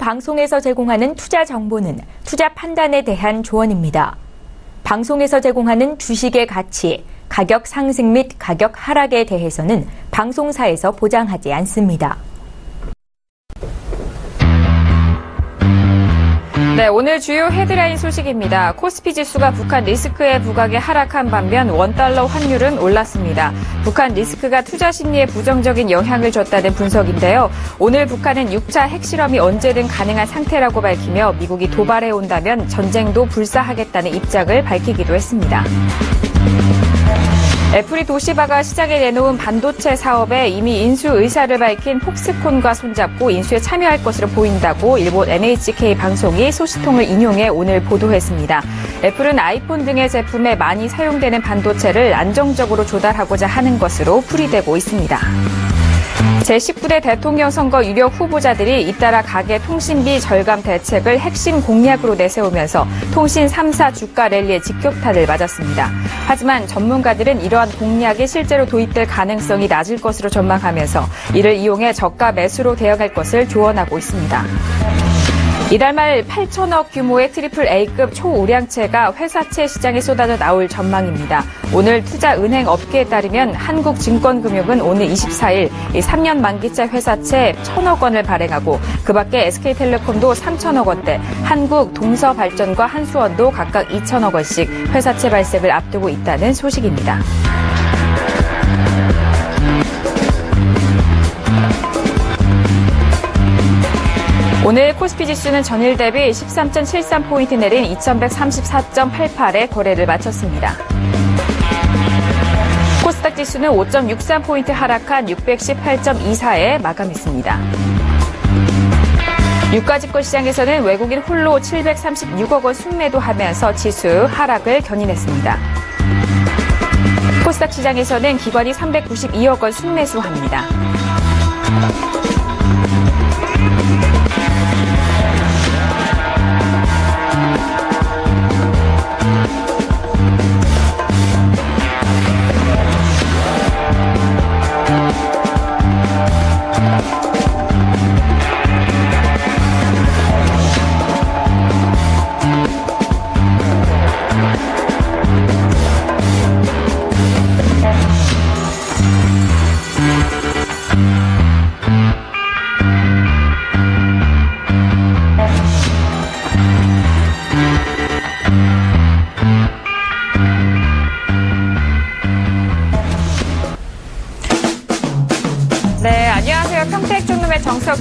방송에서 제공하는 투자 정보는 투자 판단에 대한 조언입니다. 방송에서 제공하는 주식의 가치, 가격 상승 및 가격 하락에 대해서는 방송사에서 보장하지 않습니다. 네, 오늘 주요 헤드라인 소식입니다. 코스피 지수가 북한 리스크에 부각에 하락한 반면 원달러 환율은 올랐습니다. 북한 리스크가 투자 심리에 부정적인 영향을 줬다는 분석인데요. 오늘 북한은 6차 핵실험이 언제든 가능한 상태라고 밝히며 미국이 도발해온다면 전쟁도 불사하겠다는 입장을 밝히기도 했습니다. 애플이 도시바가 시장에 내놓은 반도체 사업에 이미 인수 의사를 밝힌 폭스콘과 손잡고 인수에 참여할 것으로 보인다고 일본 NHK 방송이 소식통을 인용해 오늘 보도했습니다. 애플은 아이폰 등의 제품에 많이 사용되는 반도체를 안정적으로 조달하고자 하는 것으로 풀이되고 있습니다. 제19대 대통령 선거 유력 후보자들이 잇따라 가계 통신비 절감 대책을 핵심 공약으로 내세우면서 통신 3사 주가 랠리의 직격탄을 맞았습니다. 하지만 전문가들은 이러한 공약이 실제로 도입될 가능성이 낮을 것으로 전망하면서 이를 이용해 저가 매수로 대응할 것을 조언하고 있습니다. 이달 말 8천억 규모의 트리플 A급 초우량채가 회사채 시장에 쏟아져 나올 전망입니다. 오늘 투자은행 업계에 따르면 한국증권금융은 오늘 24일 3년 만기채 회사채 1,000억 원을 발행하고 그밖에 SK텔레콤도 3천억 원대, 한국동서발전과 한수원도 각각 2천억 원씩 회사채 발행을 앞두고 있다는 소식입니다. 오늘 코스피 지수는 전일 대비 13.73포인트 내린 2134.88에 거래를 마쳤습니다. 코스닥 지수는 5.63포인트 하락한 618.24에 마감했습니다. 유가집권 시장에서는 외국인 홀로 736억 원 순매도하면서 지수 하락을 견인했습니다. 코스닥 시장에서는 기관이 392억 원 순매수합니다.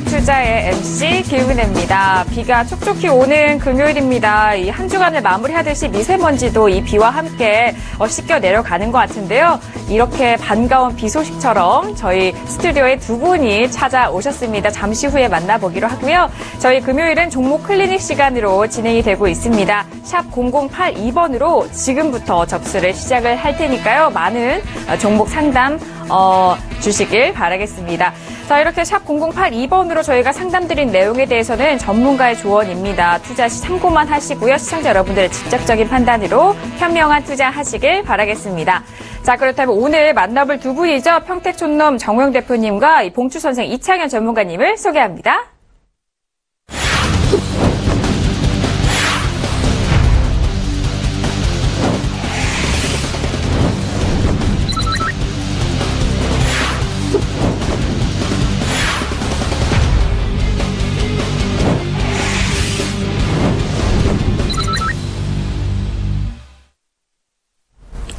투자의 MC 김은혜입니다. 비가 촉촉히 오는 금요일입니다. 이 한 주간을 마무리하듯이 미세먼지도 이 비와 함께 씻겨 내려가는 것 같은데요. 이렇게 반가운 비 소식처럼 저희 스튜디오에 두 분이 찾아오셨습니다. 잠시 후에 만나보기로 하고요. 저희 금요일은 종목 클리닉 시간으로 진행이 되고 있습니다. 샵 0082번으로 지금부터 접수를 시작을 할 테니까요. 많은 종목 상담 주시길 바라겠습니다. 자, 이렇게 샵 0082번으로 저희가 상담드린 내용에 대해서는 전문가의 조언입니다. 투자 시 참고만 하시고요. 시청자 여러분들의 직접적인 판단으로 현명한 투자하시길 바라겠습니다. 자, 그렇다면 오늘 만나볼 두 분이죠. 평택촌놈 정호영 대표님과 봉추선생 이창현 전문가님을 소개합니다.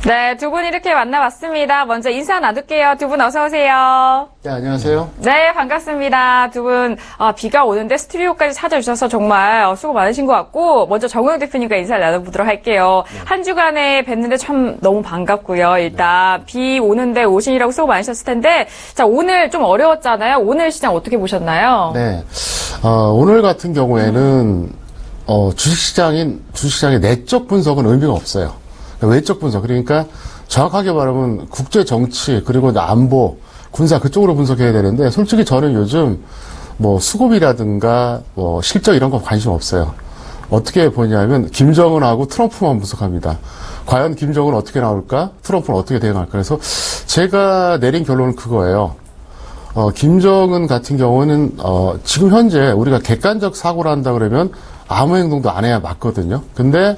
네, 두 분 이렇게 만나봤습니다. 먼저 인사 나눌게요. 두 분 어서 오세요. 네, 안녕하세요. 네, 반갑습니다. 두 분 비가 오는데 스튜디오까지 찾아주셔서 정말 수고 많으신 것 같고 먼저 정호영 대표님과 인사를 나눠보도록 할게요. 네. 한 주간에 뵀는데 참 너무 반갑고요. 일단 네. 비 오는데 오시느라고 수고 많으셨을 텐데 자, 오늘 좀 어려웠잖아요. 오늘 시장 어떻게 보셨나요? 네, 오늘 같은 경우에는 주식시장의 내적 분석은 의미가 없어요. 외적 분석, 그러니까 정확하게 말하면 국제 정치 그리고 안보, 군사 그쪽으로 분석해야 되는데 솔직히 저는 요즘 뭐 수급이라든가 뭐 실적 이런 거 관심 없어요. 어떻게 보냐면 김정은하고 트럼프만 분석합니다. 과연 김정은 어떻게 나올까? 트럼프는 어떻게 대응할까? 그래서 제가 내린 결론은 그거예요. 김정은 같은 경우는 지금 현재 우리가 객관적 사고를 한다 그러면 아무 행동도 안 해야 맞거든요. 근데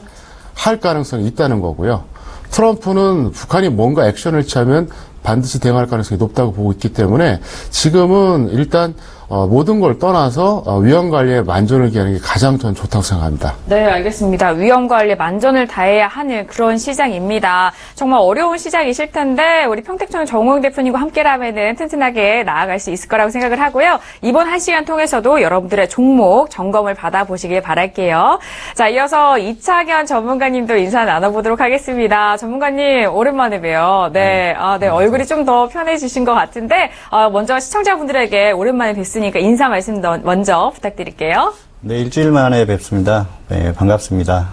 할 가능성이 있다는 거고요. 트럼프는 북한이 뭔가 액션을 취하면 반드시 대응할 가능성이 높다고 보고 있기 때문에 지금은 일단 모든 걸 떠나서 위험 관리에 만전을 기하는 게 가장 전 좋다고 생각합니다. 네, 알겠습니다. 위험 관리에 만전을 다해야 하는 그런 시장입니다. 정말 어려운 시장이실 텐데 우리 평택청 정우영 대표님과 함께라면은 튼튼하게 나아갈 수 있을 거라고 생각을 하고요. 이번 1시간 통해서도 여러분들의 종목 점검을 받아보시길 바랄게요. 자, 이어서 이창현 전문가님도 인사 나눠보도록 하겠습니다. 전문가님 오랜만에 봬요. 네, 얼굴이 좀 더 편해지신 것 같은데 먼저 시청자분들에게 오랜만에 뵀으니까 인사 말씀 먼저 부탁드릴게요. 네, 일주일 만에 뵙습니다. 네, 반갑습니다.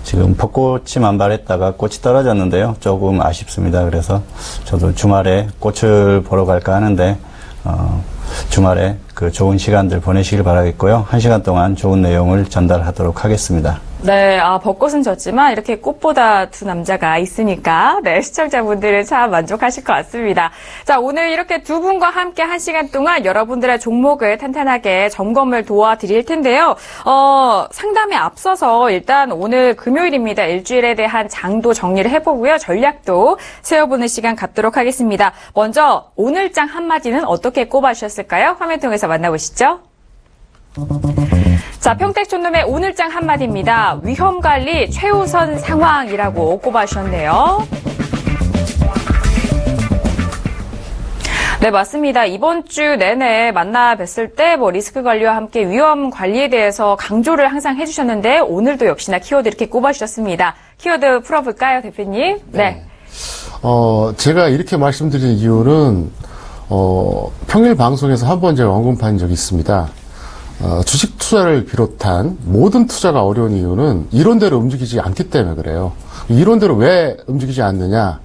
지금 벚꽃이 만발했다가 꽃이 떨어졌는데요. 조금 아쉽습니다. 그래서 저도 주말에 꽃을 보러 갈까 하는데, 주말에 그 좋은 시간들 보내시길 바라겠고요. 1시간 동안 좋은 내용을 전달하도록 하겠습니다. 네, 벚꽃은 졌지만 이렇게 꽃보다 두 남자가 있으니까 네, 시청자분들은 참 만족하실 것 같습니다. 자, 오늘 이렇게 두 분과 함께 1시간 동안 여러분들의 종목을 탄탄하게 점검을 도와드릴 텐데요. 상담에 앞서서 일단 오늘 금요일입니다. 일주일에 대한 장도 정리를 해보고요. 전략도 세워보는 시간 갖도록 하겠습니다. 먼저 오늘장 한마디는 어떻게 꼽아주셨을까요? 화면 통해서 만나보시죠. 자, 평택촌놈의 오늘장 한마디입니다. 위험관리 최우선 상황이라고 꼽아주셨네요. 네, 맞습니다. 이번 주 내내 만나 뵀을 때 리스크 관리와 함께 위험 관리에 대해서 강조를 항상 해주셨는데 오늘도 역시나 키워드 이렇게 꼽아주셨습니다. 키워드 풀어볼까요, 대표님? 네. 제가 이렇게 말씀드린 이유는 평일 방송에서 한 번 제가 언급한 적이 있습니다. 주식 투자를 비롯한 모든 투자가 어려운 이유는 이론대로 움직이지 않기 때문에 그래요. 이론대로 왜 움직이지 않느냐?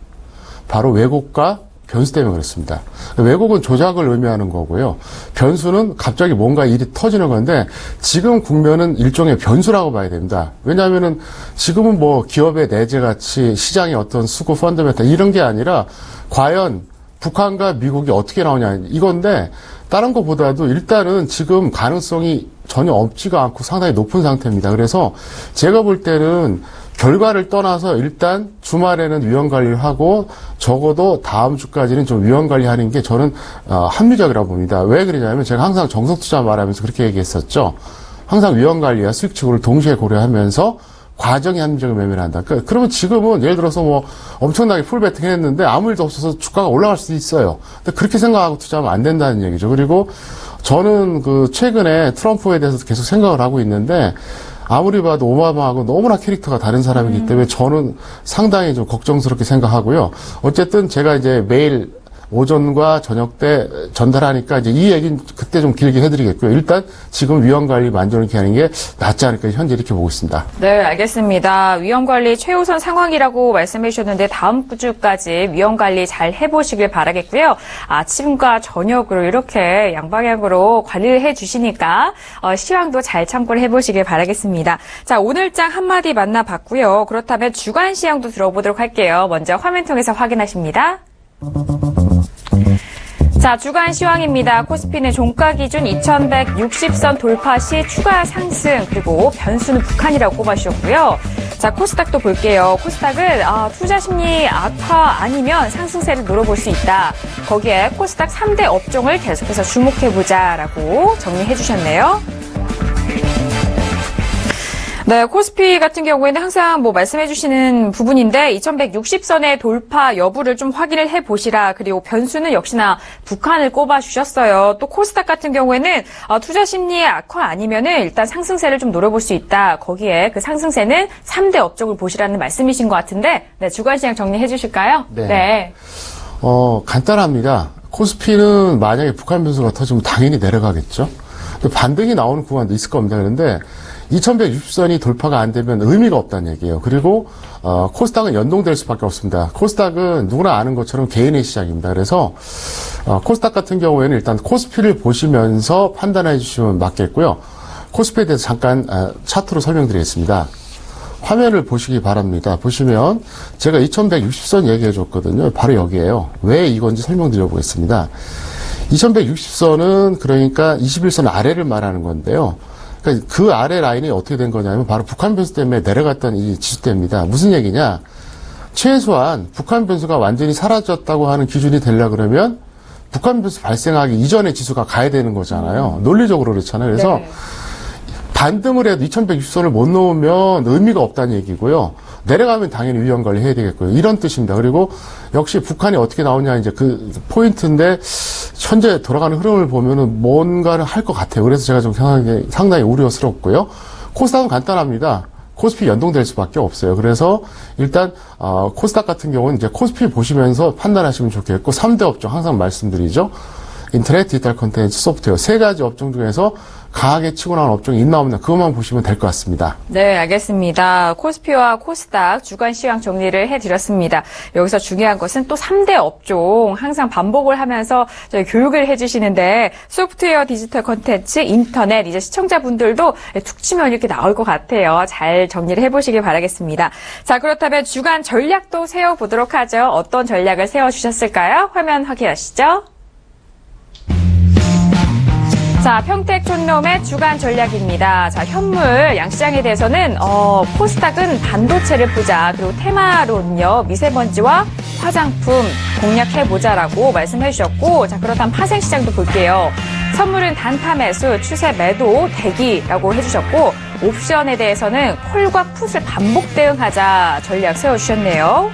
바로 왜곡과 변수 때문에 그렇습니다. 왜곡은 조작을 의미하는 거고요. 변수는 갑자기 뭔가 일이 터지는 건데 지금 국면은 일종의 변수라고 봐야 됩니다. 왜냐하면은 지금은 뭐 기업의 내재 가치, 시장의 어떤 수급 펀더멘탈 이런 게 아니라 과연 북한과 미국이 어떻게 나오냐 이건데 다른 것보다도 일단은 지금 가능성이 전혀 없지가 않고 상당히 높은 상태입니다. 그래서 제가 볼 때는 결과를 떠나서 일단 주말에는 위험관리를 하고 적어도 다음 주까지는 좀 위험관리하는 게 저는 합리적이라고 봅니다. 왜 그러냐면 제가 항상 정석투자 말하면서 그렇게 얘기했었죠. 항상 위험관리와 수익 추구를 동시에 고려하면서 과정이 합리적인 매매를 한다. 그러면 지금은 예를 들어서 뭐 엄청나게 풀베팅 했는데 아무 일도 없어서 주가가 올라갈 수도 있어요. 근데 그렇게 생각하고 투자하면 안 된다는 얘기죠. 그리고 저는 최근에 트럼프에 대해서 계속 생각을 하고 있는데 아무리 봐도 오바마하고 너무나 캐릭터가 다른 사람이기 때문에 저는 상당히 좀 걱정스럽게 생각하고요. 어쨌든 제가 이제 매일 오전과 저녁 때 전달하니까 이제 이 얘기는 그때 좀 길게 해드리겠고요. 일단 지금 위험관리 만전을 기하는 게 낫지 않을까 현재 이렇게 보고 있습니다. 네, 알겠습니다. 위험관리 최우선 상황이라고 말씀해 주셨는데 다음 주까지 위험관리 잘 해보시길 바라겠고요. 아침과 저녁으로 이렇게 양방향으로 관리를 해주시니까 시황도 잘 참고를 해보시길 바라겠습니다. 자, 오늘장 한마디 만나봤고요. 그렇다면 주간 시황도 들어보도록 할게요. 먼저 화면 통해서 확인하십니다. 자, 주간 시황입니다. 코스피는 종가 기준 2160선 돌파 시 추가 상승, 그리고 변수는 북한이라고 꼽아주셨고요. 자, 코스닥도 볼게요. 코스닥은 투자 심리 악화 아니면 상승세를 노려볼 수 있다. 거기에 코스닥 3대 업종을 계속해서 주목해보자라고 정리해 주셨네요. 네, 코스피 같은 경우에는 항상 말씀해 주시는 부분인데 2160선의 돌파 여부를 좀 확인을 해 보시라. 그리고 변수는 역시나 북한을 꼽아 주셨어요. 또 코스닥 같은 경우에는 투자 심리의 악화 아니면은 일단 상승세를 좀 노려볼 수 있다. 거기에 그 상승세는 3대 업종을 보시라는 말씀이신 것 같은데, 네, 주간 시장 정리해 주실까요? 네. 간단합니다. 코스피는 만약에 북한 변수가 터지면 당연히 내려가겠죠. 반등이 나오는 구간도 있을 겁니다. 그런데 2160선이 돌파가 안 되면 의미가 없다는 얘기예요. 그리고 코스닥은 연동될 수밖에 없습니다. 코스닥은 누구나 아는 것처럼 개인의 시장입니다. 그래서 코스닥 같은 경우에는 일단 코스피를 보시면서 판단해 주시면 맞겠고요. 코스피에 대해서 잠깐 차트로 설명드리겠습니다. 화면을 보시기 바랍니다. 보시면 제가 2160선 얘기해 줬거든요. 바로 여기에요. 왜 이건지 설명드려 보겠습니다. 2160선은 그러니까 21선 아래를 말하는 건데요. 그러니까 그 아래 라인이 어떻게 된 거냐면 바로 북한 변수 때문에 내려갔던 이 지수대입니다. 무슨 얘기냐? 최소한 북한 변수가 완전히 사라졌다고 하는 기준이 되려 그러면 북한 변수 발생하기 이전의 지수가 가야 되는 거잖아요. 논리적으로 그렇잖아요. 그래서 네. 반등을 해도 2160선을 못 놓으면 의미가 없다는 얘기고요. 내려가면 당연히 위험 관리 해야 되겠고요. 이런 뜻입니다. 그리고 역시 북한이 어떻게 나오냐 이제 그 포인트인데 현재 돌아가는 흐름을 보면은 뭔가를 할 것 같아요. 그래서 제가 좀 상당히 우려스럽고요. 코스닥은 간단합니다. 코스피 연동될 수밖에 없어요. 그래서 일단 코스닥 같은 경우는 이제 코스피 보시면서 판단하시면 좋겠고 3대 업종 항상 말씀드리죠. 인터넷, 디지털 콘텐츠, 소프트웨어 세 가지 업종 중에서 강하게 치고 나온 업종이 있나 없나 그것만 보시면 될 것 같습니다. 네, 알겠습니다. 코스피와 코스닥 주간 시황 정리를 해드렸습니다. 여기서 중요한 것은 또 3대 업종 항상 반복을 하면서 저희 교육을 해주시는데 소프트웨어, 디지털 콘텐츠, 인터넷 이제 시청자분들도 툭 치면 이렇게 나올 것 같아요. 잘 정리를 해보시길 바라겠습니다. 자, 그렇다면 주간 전략도 세워보도록 하죠. 어떤 전략을 세워주셨을까요? 화면 확인하시죠. 자, 평택촌놈의 주간 전략입니다. 자, 현물 양시장에 대해서는 코스닥은 반도체를 보자. 그리고 테마론요, 미세먼지와 화장품 공략해보자라고 말씀해 주셨고, 자, 그렇다면 파생시장도 볼게요. 선물은 단타 매수, 추세 매도, 대기라고 해주셨고, 옵션에 대해서는 콜과 풋을 반복 대응하자 전략 세워주셨네요.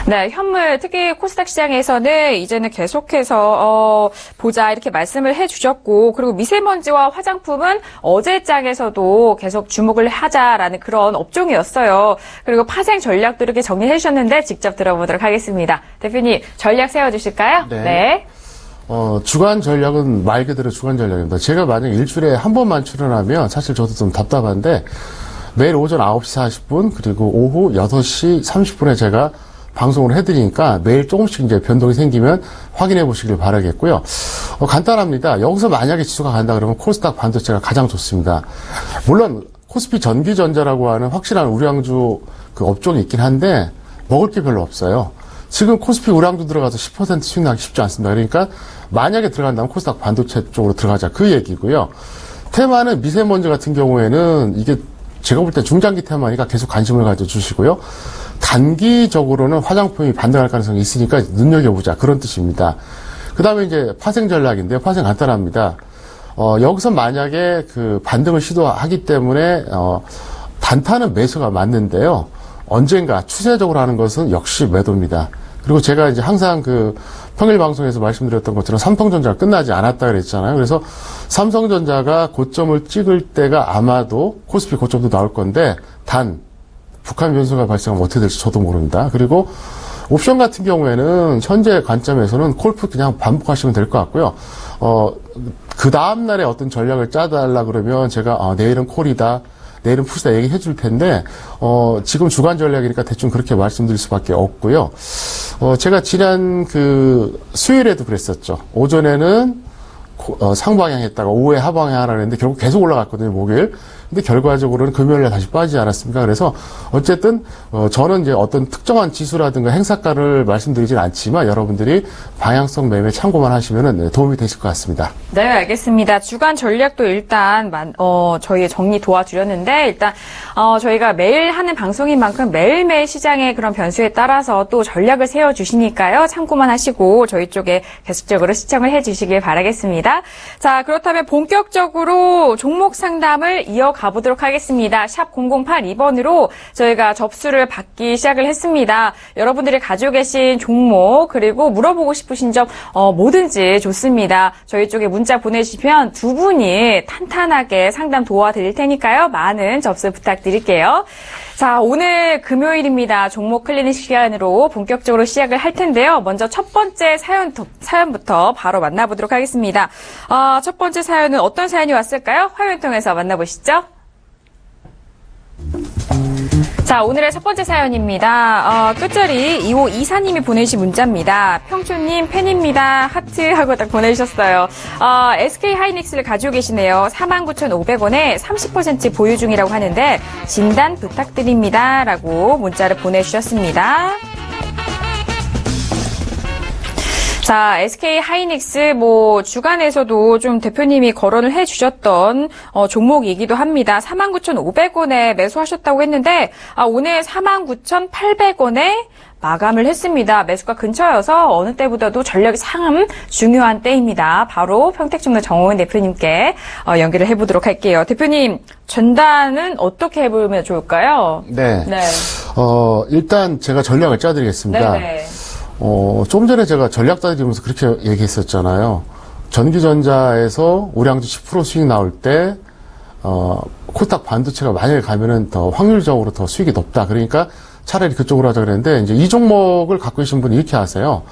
네, 현물 특히 코스닥 시장에서는 이제는 계속해서 보자 이렇게 말씀을 해주셨고, 그리고 미세먼지와 화장품은 어제 장에서도 계속 주목을 하자라는 그런 업종이었어요. 그리고 파생 전략도 이렇게 정리해 주셨는데 직접 들어보도록 하겠습니다. 대표님 전략 세워주실까요? 네. 주간 전략은 말 그대로 주간 전략입니다. 제가 만약 일주일에 한 번만 출연하면 사실 저도 좀 답답한데 매일 오전 9시 40분 그리고 오후 6시 30분에 제가 방송을 해드리니까 매일 조금씩 이제 변동이 생기면 확인해 보시길 바라겠고요. 간단합니다. 여기서 만약에 지수가 간다 그러면 코스닥 반도체가 가장 좋습니다. 물론 코스피 전기전자라고 하는 확실한 우량주 그 업종이 있긴 한데 먹을 게 별로 없어요. 지금 코스피 우량주 들어가서 10% 수익 나기 쉽지 않습니다. 그러니까 만약에 들어간다면 코스닥 반도체 쪽으로 들어가자 그 얘기고요. 테마는 미세먼지 같은 경우에는 이게 제가 볼 때 중장기 테마니까 계속 관심을 가져주시고요. 단기적으로는 화장품이 반등할 가능성이 있으니까 눈여겨보자 그런 뜻입니다. 그 다음에 이제 파생 전략인데요. 파생 간단합니다. 여기서 만약에 그 반등을 시도하기 때문에 단타는 매수가 맞는데요. 언젠가 추세적으로 하는 것은 역시 매도입니다. 그리고 제가 이제 항상 그 평일 방송에서 말씀드렸던 것처럼 삼성전자가 끝나지 않았다 그랬잖아요. 그래서 삼성전자가 고점을 찍을 때가 아마도 코스피 고점도 나올 건데 단 북한 변수가 발생하면 어떻게 될지 저도 모릅니다. 그리고 옵션 같은 경우에는 현재 관점에서는 콜풋 그냥 반복하시면 될 것 같고요. 그 다음날에 어떤 전략을 짜달라 그러면 제가 내일은 콜이다. 내일은 풋이다 얘기해 줄 텐데, 지금 주간 전략이니까 대충 그렇게 말씀드릴 수밖에 없고요. 제가 지난 그 수요일에도 그랬었죠. 오전에는 상방향 했다가 오후에 하방향 하라 그랬는데 결국 계속 올라갔거든요, 목요일. 근데 결과적으로는 금요일에 다시 빠지지 않았습니까? 그래서 어쨌든 저는 이제 어떤 특정한 지수라든가 행사가를 말씀드리진 않지만 여러분들이 방향성 매매 참고만 하시면 도움이 되실 것 같습니다. 네, 알겠습니다. 주간 전략도 일단 저희 정리 도와드렸는데 일단 저희가 매일 하는 방송인 만큼 매일매일 시장의 그런 변수에 따라서 또 전략을 세워주시니까요. 참고만 하시고 저희 쪽에 계속적으로 시청을 해주시길 바라겠습니다. 자, 그렇다면 본격적으로 종목 상담을 이어가 보도록 하겠습니다. 샵 0082번으로 저희가 접수를 받기 시작을 했습니다. 여러분들이 가지고 계신 종목 그리고 물어보고 싶으신 점 뭐든지 좋습니다. 저희 쪽에 문자 보내주시면 두 분이 탄탄하게 상담 도와드릴 테니까요. 많은 접수 부탁드릴게요. 자, 오늘 금요일입니다. 종목 클리닉 시간으로 본격적으로 시작을 할 텐데요. 먼저 첫 번째 사연부터 바로 만나보도록 하겠습니다. 첫 번째 사연은 어떤 사연이 왔을까요? 화면 통해서 만나보시죠. 자, 오늘의 첫 번째 사연입니다. 끝자리 2524님이 보내주신 문자입니다. 평초님 팬입니다. 하트하고 딱 보내주셨어요. SK 하이닉스를 가지고 계시네요. 49,500원에 30% 보유 중이라고 하는데 진단 부탁드립니다. 라고 문자를 보내주셨습니다. 자, SK 하이닉스 주간에서도 좀 대표님이 거론을 해주셨던 종목이기도 합니다. 49,500원에 매수하셨다고 했는데 오늘 49,800원에 마감을 했습니다. 매수가 근처여서 어느 때보다도 전략이 참 중요한 때입니다. 바로 평택증권 정호은 대표님께 연결을 해보도록 할게요. 대표님, 전단은 어떻게 해보면 좋을까요? 네. 일단 제가 전략을 짜드리겠습니다. 네네. 좀 전에 제가 전략 짜드리면서 그렇게 얘기했었잖아요. 전기전자에서 우량주 10% 수익 나올 때, 코스닥 반도체가 만약에 가면은 더 확률적으로 더 수익이 높다. 그러니까 차라리 그쪽으로 하자 그랬는데, 이제 이 종목을 갖고 계신 분이 이렇게 하세요.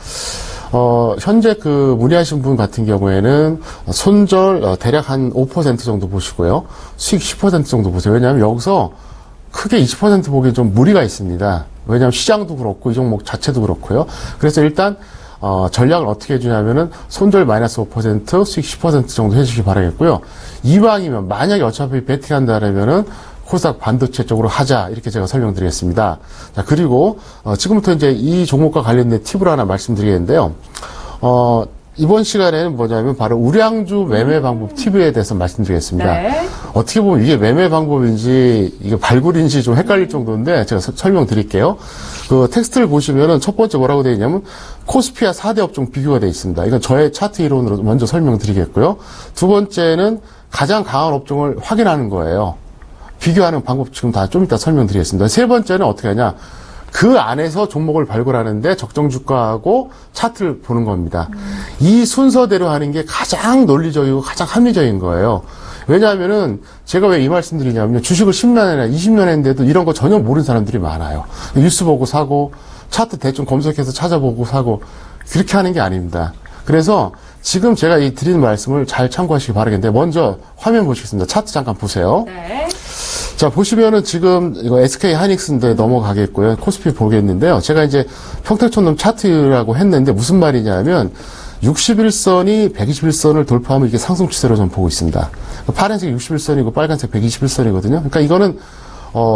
현재 문의하신 분 같은 경우에는 손절 대략 한 5% 정도 보시고요. 수익 10% 정도 보세요. 왜냐하면 여기서 크게 20% 보기 좀 무리가 있습니다. 왜냐하면 시장도 그렇고 이 종목 자체도 그렇고요. 그래서 일단 전략을 어떻게 해주냐면은 손절 마이너스 5%, 수익 10% 정도 해주시기 바라겠고요. 이왕이면 만약에 어차피 베팅한다라면은 코스닥 반도체 쪽으로 하자, 이렇게 제가 설명드리겠습니다. 자, 그리고 지금부터 이제 이 종목과 관련된 팁을 하나 말씀드리겠는데요. 이번 시간에는 뭐냐면 바로 우량주 매매 방법 팁에 대해서 말씀드리겠습니다. 네. 어떻게 보면 이게 매매 방법인지 이게 발굴인지 좀 헷갈릴 정도인데 제가 설명드릴게요. 그 텍스트를 보시면은 첫 번째 뭐라고 되어 있냐면 코스피와 4대 업종 비교가 되어 있습니다. 이건 저의 차트 이론으로 먼저 설명드리겠고요. 두 번째는 가장 강한 업종을 확인하는 거예요. 비교하는 방법 지금 다 좀 이따 설명드리겠습니다. 세 번째는 어떻게 하냐. 그 안에서 종목을 발굴하는데 적정 주가하고 차트를 보는 겁니다. 이 순서대로 하는 게 가장 논리적이고 가장 합리적인 거예요. 왜냐하면은 제가 왜 이 말씀 드리냐면요. 주식을 10년이나 20년 했는데도 이런 거 전혀 모르는 사람들이 많아요. 뉴스 보고 사고 차트 대충 검색해서 찾아보고 사고 그렇게 하는 게 아닙니다. 그래서 지금 제가 이 드리는 말씀을 잘 참고하시기 바라겠는데 먼저 화면 보시겠습니다. 차트 잠깐 보세요. 네. 자, 보시면은 지금 이거 SK 하이닉스인데 넘어가겠고요. 코스피 보겠는데요. 제가 이제 평택촌놈 차트라고 했는데 무슨 말이냐면 61선이 121선을 돌파하면 이게 상승 추세로 저는 보고 있습니다. 파란색 61선이고 빨간색 121선이거든요. 그러니까 이거는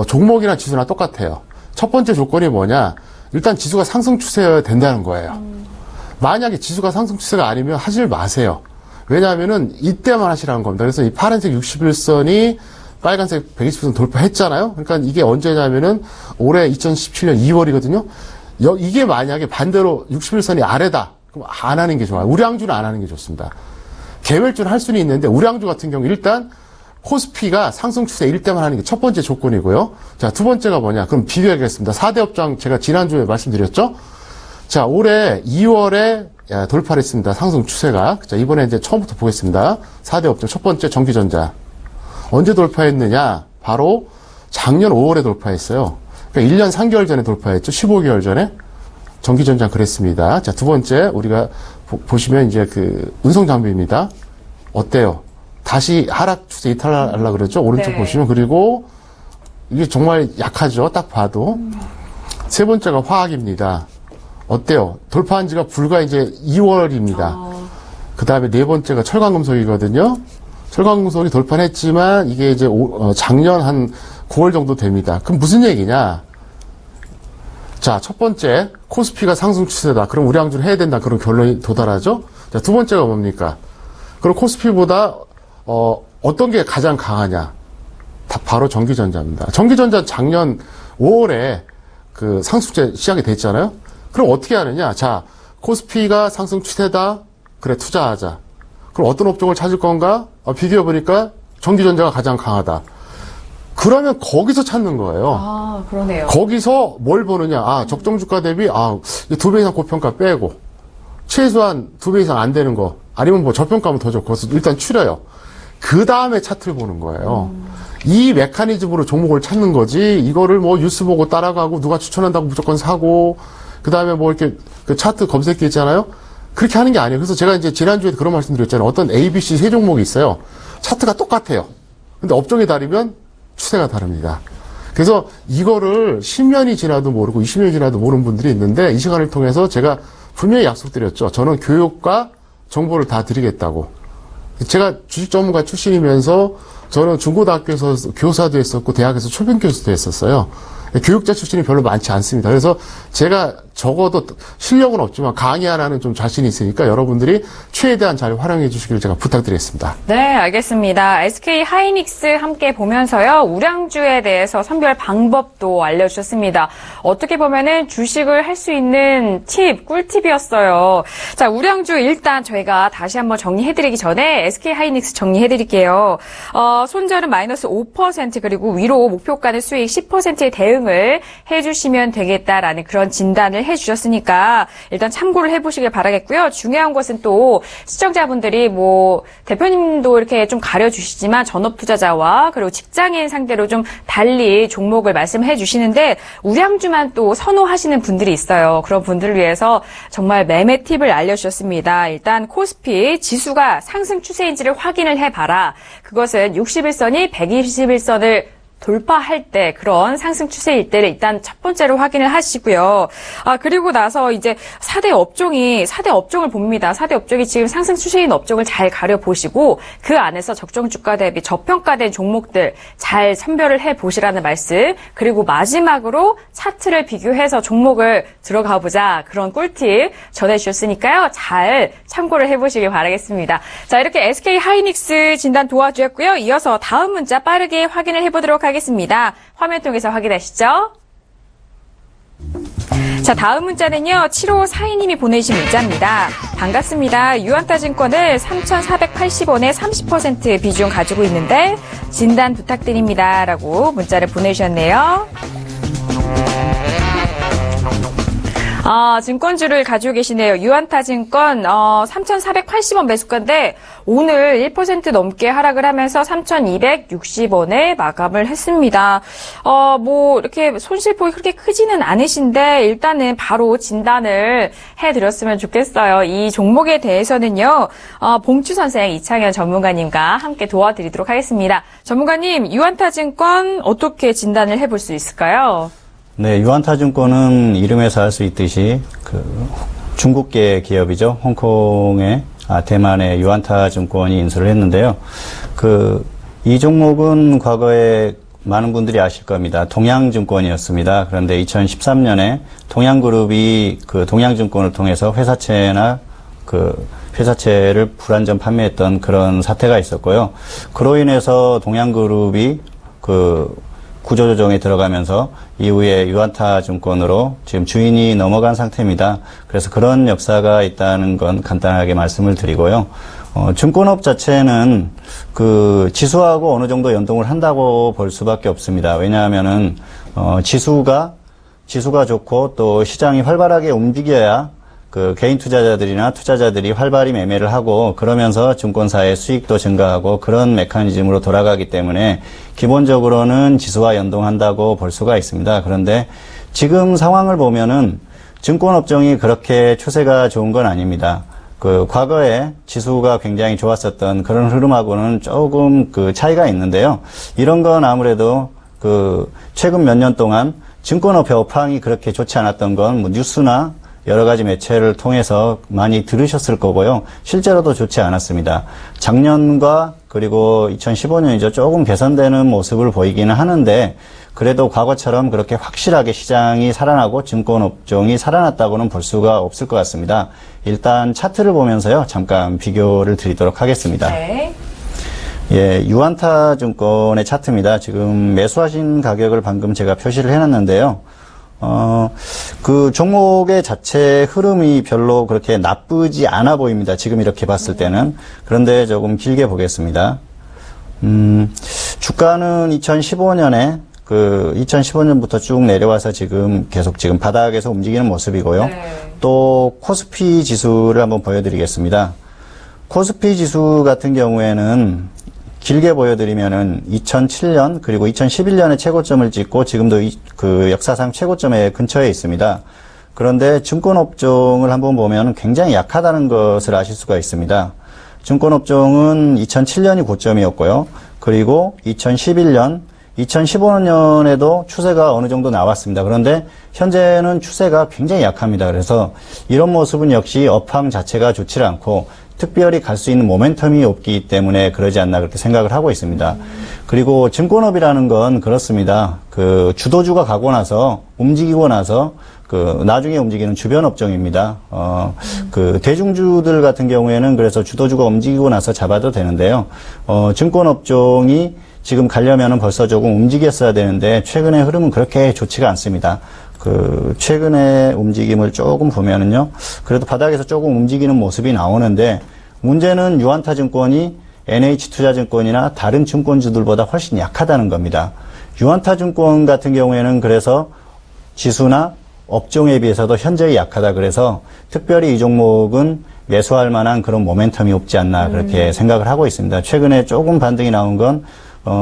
종목이나 지수나 똑같아요. 첫 번째 조건이 뭐냐? 일단 지수가 상승 추세여야 된다는 거예요. 만약에 지수가 상승 추세가 아니면 하질 마세요. 왜냐하면은 이때만 하시라는 겁니다. 그래서 이 파란색 61선이 빨간색 120선 돌파했잖아요. 그러니까 이게 언제냐면은 올해 2017년 2월이거든요. 이게 만약에 반대로 61선이 아래다. 그럼 안 하는 게 좋아요. 우량주는 안 하는 게 좋습니다. 개별주는 할 수는 있는데 우량주 같은 경우 일단 코스피가 상승 추세일 때만 하는 게 첫 번째 조건이고요. 자, 두 번째가 뭐냐? 그럼 비교하겠습니다. 4대 업종 제가 지난주에 말씀드렸죠? 자, 올해 2월에 돌파를 했습니다. 상승 추세가. 자, 이번에 이제 처음부터 보겠습니다. 4대 업종 첫 번째 전기전자. 언제 돌파했느냐? 바로 작년 5월에 돌파했어요. 그러니까 1년 3개월 전에 돌파했죠. 15개월 전에. 전기전자 그랬습니다. 자, 두 번째, 우리가 보시면 이제 운송장비입니다. 어때요? 다시 하락 추세 이탈하려고 그러죠? 오른쪽 네. 보시면. 그리고 이게 정말 약하죠. 딱 봐도. 세 번째가 화학입니다. 어때요? 돌파한 지가 불과 이제 2월입니다. 그 다음에 네 번째가 철강금속이거든요. 철강금속이 돌파했지만 이게 이제 작년 한 9월 정도 됩니다. 그럼 무슨 얘기냐? 자, 첫 번째 코스피가 상승 추세다. 그럼 우량주를 해야 된다. 그런 결론이 도달하죠. 자, 두 번째가 뭡니까? 그럼 코스피보다 어떤 게 가장 강하냐? 바로 전기전자입니다. 전기전자 작년 5월에 상승세 시작이 됐잖아요. 그럼 어떻게 하느냐? 자, 코스피가 상승 추세다. 그래, 투자하자. 그럼 어떤 업종을 찾을 건가? 비교해보니까 전기전자가 가장 강하다. 그러면 거기서 찾는 거예요. 아, 그러네요. 거기서 뭘 보느냐? 적정 주가 대비 2배 이상 고평가 빼고 최소한 2배 이상 안 되는 거 아니면 뭐 저평가면 더 좋고 일단 추려요. 그 다음에 차트를 보는 거예요. 이 메커니즘으로 종목을 찾는 거지. 이거를 뭐 뉴스 보고 따라가고 누가 추천한다고 무조건 사고 그 다음에 뭐 이렇게 차트 검색기 있잖아요. 그렇게 하는 게 아니에요. 그래서 제가 이제 지난주에도 그런 말씀 드렸잖아요. 어떤 A, B, C 세 종목이 있어요. 차트가 똑같아요. 근데 업종이 다르면 추세가 다릅니다. 그래서 이거를 10년이 지나도 모르고 20년이 지나도 모르는 분들이 있는데 이 시간을 통해서 제가 분명히 약속드렸죠. 저는 교육과 정보를 다 드리겠다고. 제가 주식 전문가 출신이면서 저는 중고등학교에서 교사도 했었고 대학에서 초빙 교수도 했었어요. 교육자 출신이 별로 많지 않습니다. 그래서 제가 적어도 실력은 없지만 강의 하나는 좀 자신이 있으니까 여러분들이 최대한 잘 활용해 주시길 제가 부탁드리겠습니다. 네, 알겠습니다. SK 하이닉스 함께 보면서요. 우량주에 대해서 선별 방법도 알려주셨습니다. 어떻게 보면은 주식을 할 수 있는 팁, 꿀팁이었어요. 자, 우량주 일단 저희가 다시 한번 정리해드리기 전에 SK 하이닉스 정리해드릴게요. 손절은 마이너스 5% 그리고 위로 목표가는 수익 10%의 대응을 해주시면 되겠다라는 그런 진단을 해주셨으니까 일단 참고를 해보시길 바라겠고요. 중요한 것은 또 시청자분들이 뭐 대표님도 이렇게 좀 가려주시지만 전업투자자와 그리고 직장인 상대로 좀 달리 종목을 말씀해 주시는데 우량주만 또 선호하시는 분들이 있어요. 그런 분들을 위해서 정말 매매 팁을 알려주셨습니다. 일단 코스피 지수가 상승 추세인지를 확인을 해봐라. 그것은 60일선이 120일선을 돌파할 때 그런 상승 추세일 때를 일단 첫 번째로 확인을 하시고요. 그리고 나서 이제 4대 업종을 봅니다. 4대 업종이 지금 상승 추세인 업종을 잘 가려보시고 그 안에서 적정 주가 대비 저평가된 종목들 잘 선별을 해보시라는 말씀. 그리고 마지막으로 차트를 비교해서 종목을 들어가 보자. 그런 꿀팁 전해주셨으니까요. 잘 참고를 해보시길 바라겠습니다. 자, 이렇게 SK 하이닉스 진단 도와주었고요. 이어서 다음 문자 빠르게 확인을 해보도록 하겠습니다. 화면 통해서 확인하시죠. 자, 다음 문자는요. 7542님이 보내주신 문자입니다. 반갑습니다. 유한타증권을 3,480원에 30% 비중 가지고 있는데 진단 부탁드립니다. 라고 문자를 보내주셨네요. 증권주를 가지고 계시네요. 유한타증권 3,480원 매수가인데 오늘 1% 넘게 하락을 하면서 3,260원에 마감을 했습니다. 뭐 이렇게 손실폭이 그렇게 크지는 않으신데 일단은 바로 진단을 해드렸으면 좋겠어요. 이 종목에 대해서는요. 봉추 선생 이창현 전문가님과 함께 도와드리도록 하겠습니다. 전문가님, 유한타증권 어떻게 진단을 해볼 수 있을까요? 네, 유한타증권은 이름에서 알 수 있듯이 중국계 기업이죠. 홍콩의 대만의 유한타증권이 인수를 했는데요. 이 종목은 과거에 많은 분들이 아실 겁니다. 동양증권이었습니다. 그런데 2013년에 동양그룹이 동양증권을 통해서 회사채를 불안전 판매했던 그런 사태가 있었고요. 그로 인해서 동양그룹이 구조조정에 들어가면서 이후에 유한타증권으로 지금 주인이 넘어간 상태입니다. 그래서 그런 역사가 있다는 건 간단하게 말씀을 드리고요. 증권업 자체는 지수하고 어느 정도 연동을 한다고 볼 수밖에 없습니다. 왜냐하면은 지수가 좋고 또 시장이 활발하게 움직여야 개인 투자자들이나 투자자들이 활발히 매매를 하고 그러면서 증권사의 수익도 증가하고 그런 메커니즘으로 돌아가기 때문에 기본적으로는 지수와 연동한다고 볼 수가 있습니다. 그런데 지금 상황을 보면은 증권업종이 그렇게 추세가 좋은 건 아닙니다. 과거에 지수가 굉장히 좋았었던 그런 흐름하고는 조금 차이가 있는데요. 이런 건 아무래도 최근 몇 년 동안 증권업 업황이 그렇게 좋지 않았던 건 뭐 뉴스나 여러 가지 매체를 통해서 많이 들으셨을 거고요. 실제로도 좋지 않았습니다. 작년과 그리고 2015년이죠. 조금 개선되는 모습을 보이기는 하는데 그래도 과거처럼 그렇게 확실하게 시장이 살아나고 증권업종이 살아났다고는 볼 수가 없을 것 같습니다. 일단 차트를 보면서요. 잠깐 비교를 드리도록 하겠습니다. 네. 예, 유한타증권의 차트입니다. 지금 매수하신 가격을 방금 제가 표시를 해놨는데요. 종목의 자체 흐름이 별로 그렇게 나쁘지 않아 보입니다. 지금 이렇게 봤을 때는. 그런데 조금 길게 보겠습니다. 주가는 2015년에 2015년부터 쭉 내려와서 지금 계속 바닥에서 움직이는 모습이고요. 네. 또 코스피 지수를 한번 보여드리겠습니다. 코스피 지수 같은 경우에는 길게 보여드리면은 2007년 그리고 2011년에 최고점을 찍고 지금도 역사상 최고점에 근처에 있습니다. 그런데 증권업종을 한번 보면 굉장히 약하다는 것을 아실 수가 있습니다. 증권업종은 2007년이 고점이었고요. 그리고 2011년, 2015년에도 추세가 어느 정도 나왔습니다. 그런데 현재는 추세가 굉장히 약합니다. 그래서 이런 모습은 역시 업황 자체가 좋지 않고 특별히 갈 수 있는 모멘텀이 없기 때문에 그러지 않나 그렇게 생각을 하고 있습니다. 그리고 증권업이라는 건 그렇습니다. 주도주가 가고 나서 움직이고 나서 나중에 움직이는 주변 업종입니다. 대중주들 같은 경우에는 그래서 주도주가 움직이고 나서 잡아도 되는데요. 증권 업종이 지금 가려면은 벌써 조금 움직였어야 되는데, 최근의 흐름은 그렇게 좋지가 않습니다. 최근의 움직임을 조금 보면은요, 그래도 바닥에서 조금 움직이는 모습이 나오는데, 문제는 유한타증권이 NH투자증권이나 다른 증권주들보다 훨씬 약하다는 겁니다. 유한타증권 같은 경우에는 그래서 지수나 업종에 비해서도 현저히 약하다. 그래서 특별히 이 종목은 매수할 만한 그런 모멘텀이 없지 않나 그렇게 생각을 하고 있습니다. 최근에 조금 반등이 나온 건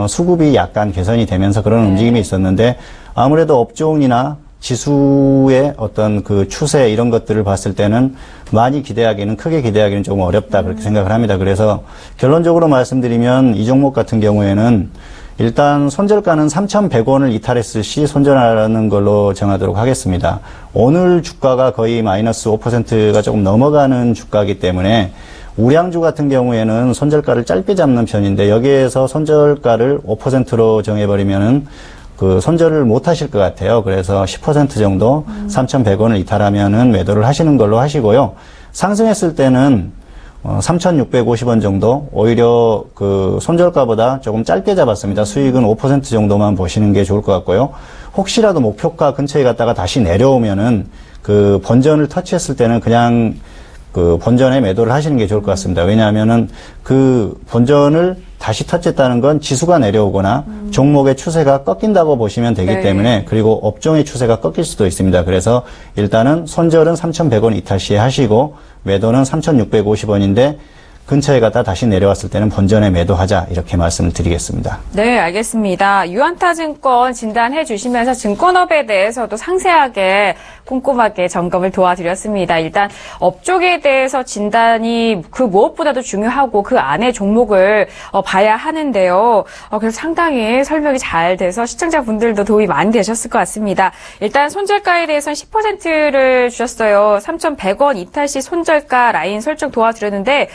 수급이 약간 개선이 되면서 그런 움직임이 있었는데, 아무래도 업종이나 지수의 어떤 그 추세 이런 것들을 봤을 때는 크게 기대하기는 조금 어렵다 그렇게 생각을 합니다. 그래서 결론적으로 말씀드리면 이 종목 같은 경우에는 일단 손절가는 3,100원을 이탈했을 시 손절하는 걸로 정하도록 하겠습니다. 오늘 주가가 거의 마이너스 5%가 조금 넘어가는 주가이기 때문에 우량주 같은 경우에는 손절가를 짧게 잡는 편인데, 여기에서 손절가를 5%로 정해버리면은 손절을 못 하실 것 같아요. 그래서 10% 정도 3,100원을 이탈하면은 매도를 하시는 걸로 하시고요. 상승했을 때는 3,650원 정도, 오히려 손절가보다 조금 짧게 잡았습니다. 수익은 5% 정도만 보시는 게 좋을 것 같고요. 혹시라도 목표가 근처에 갔다가 다시 내려오면은 본전을 터치했을 때는 그냥 본전에 매도를 하시는 게 좋을 것 같습니다. 왜냐하면은 본전을 다시 터치했다는 건 지수가 내려오거나 종목의 추세가 꺾인다고 보시면 되기 때문에, 그리고 업종의 추세가 꺾일 수도 있습니다. 그래서 일단은 손절은 3,100원 이탈 시에 하시고, 매도는 3,650원인데 근처에 갔다 다시 내려왔을 때는 본전에 매도하자, 이렇게 말씀을 드리겠습니다. 네, 알겠습니다. 유한타증권 진단해 주시면서 증권업에 대해서도 상세하게 꼼꼼하게 점검을 도와드렸습니다. 일단 업종에 대해서 진단이 그 무엇보다도 중요하고 그 안에 종목을 봐야 하는데요. 그래서 상당히 설명이 잘 돼서 시청자분들도 도움이 많이 되셨을 것 같습니다. 일단 손절가에 대해서는 10%를 주셨어요. 3,100원 이탈 시 손절가 라인 설정 도와드렸는데,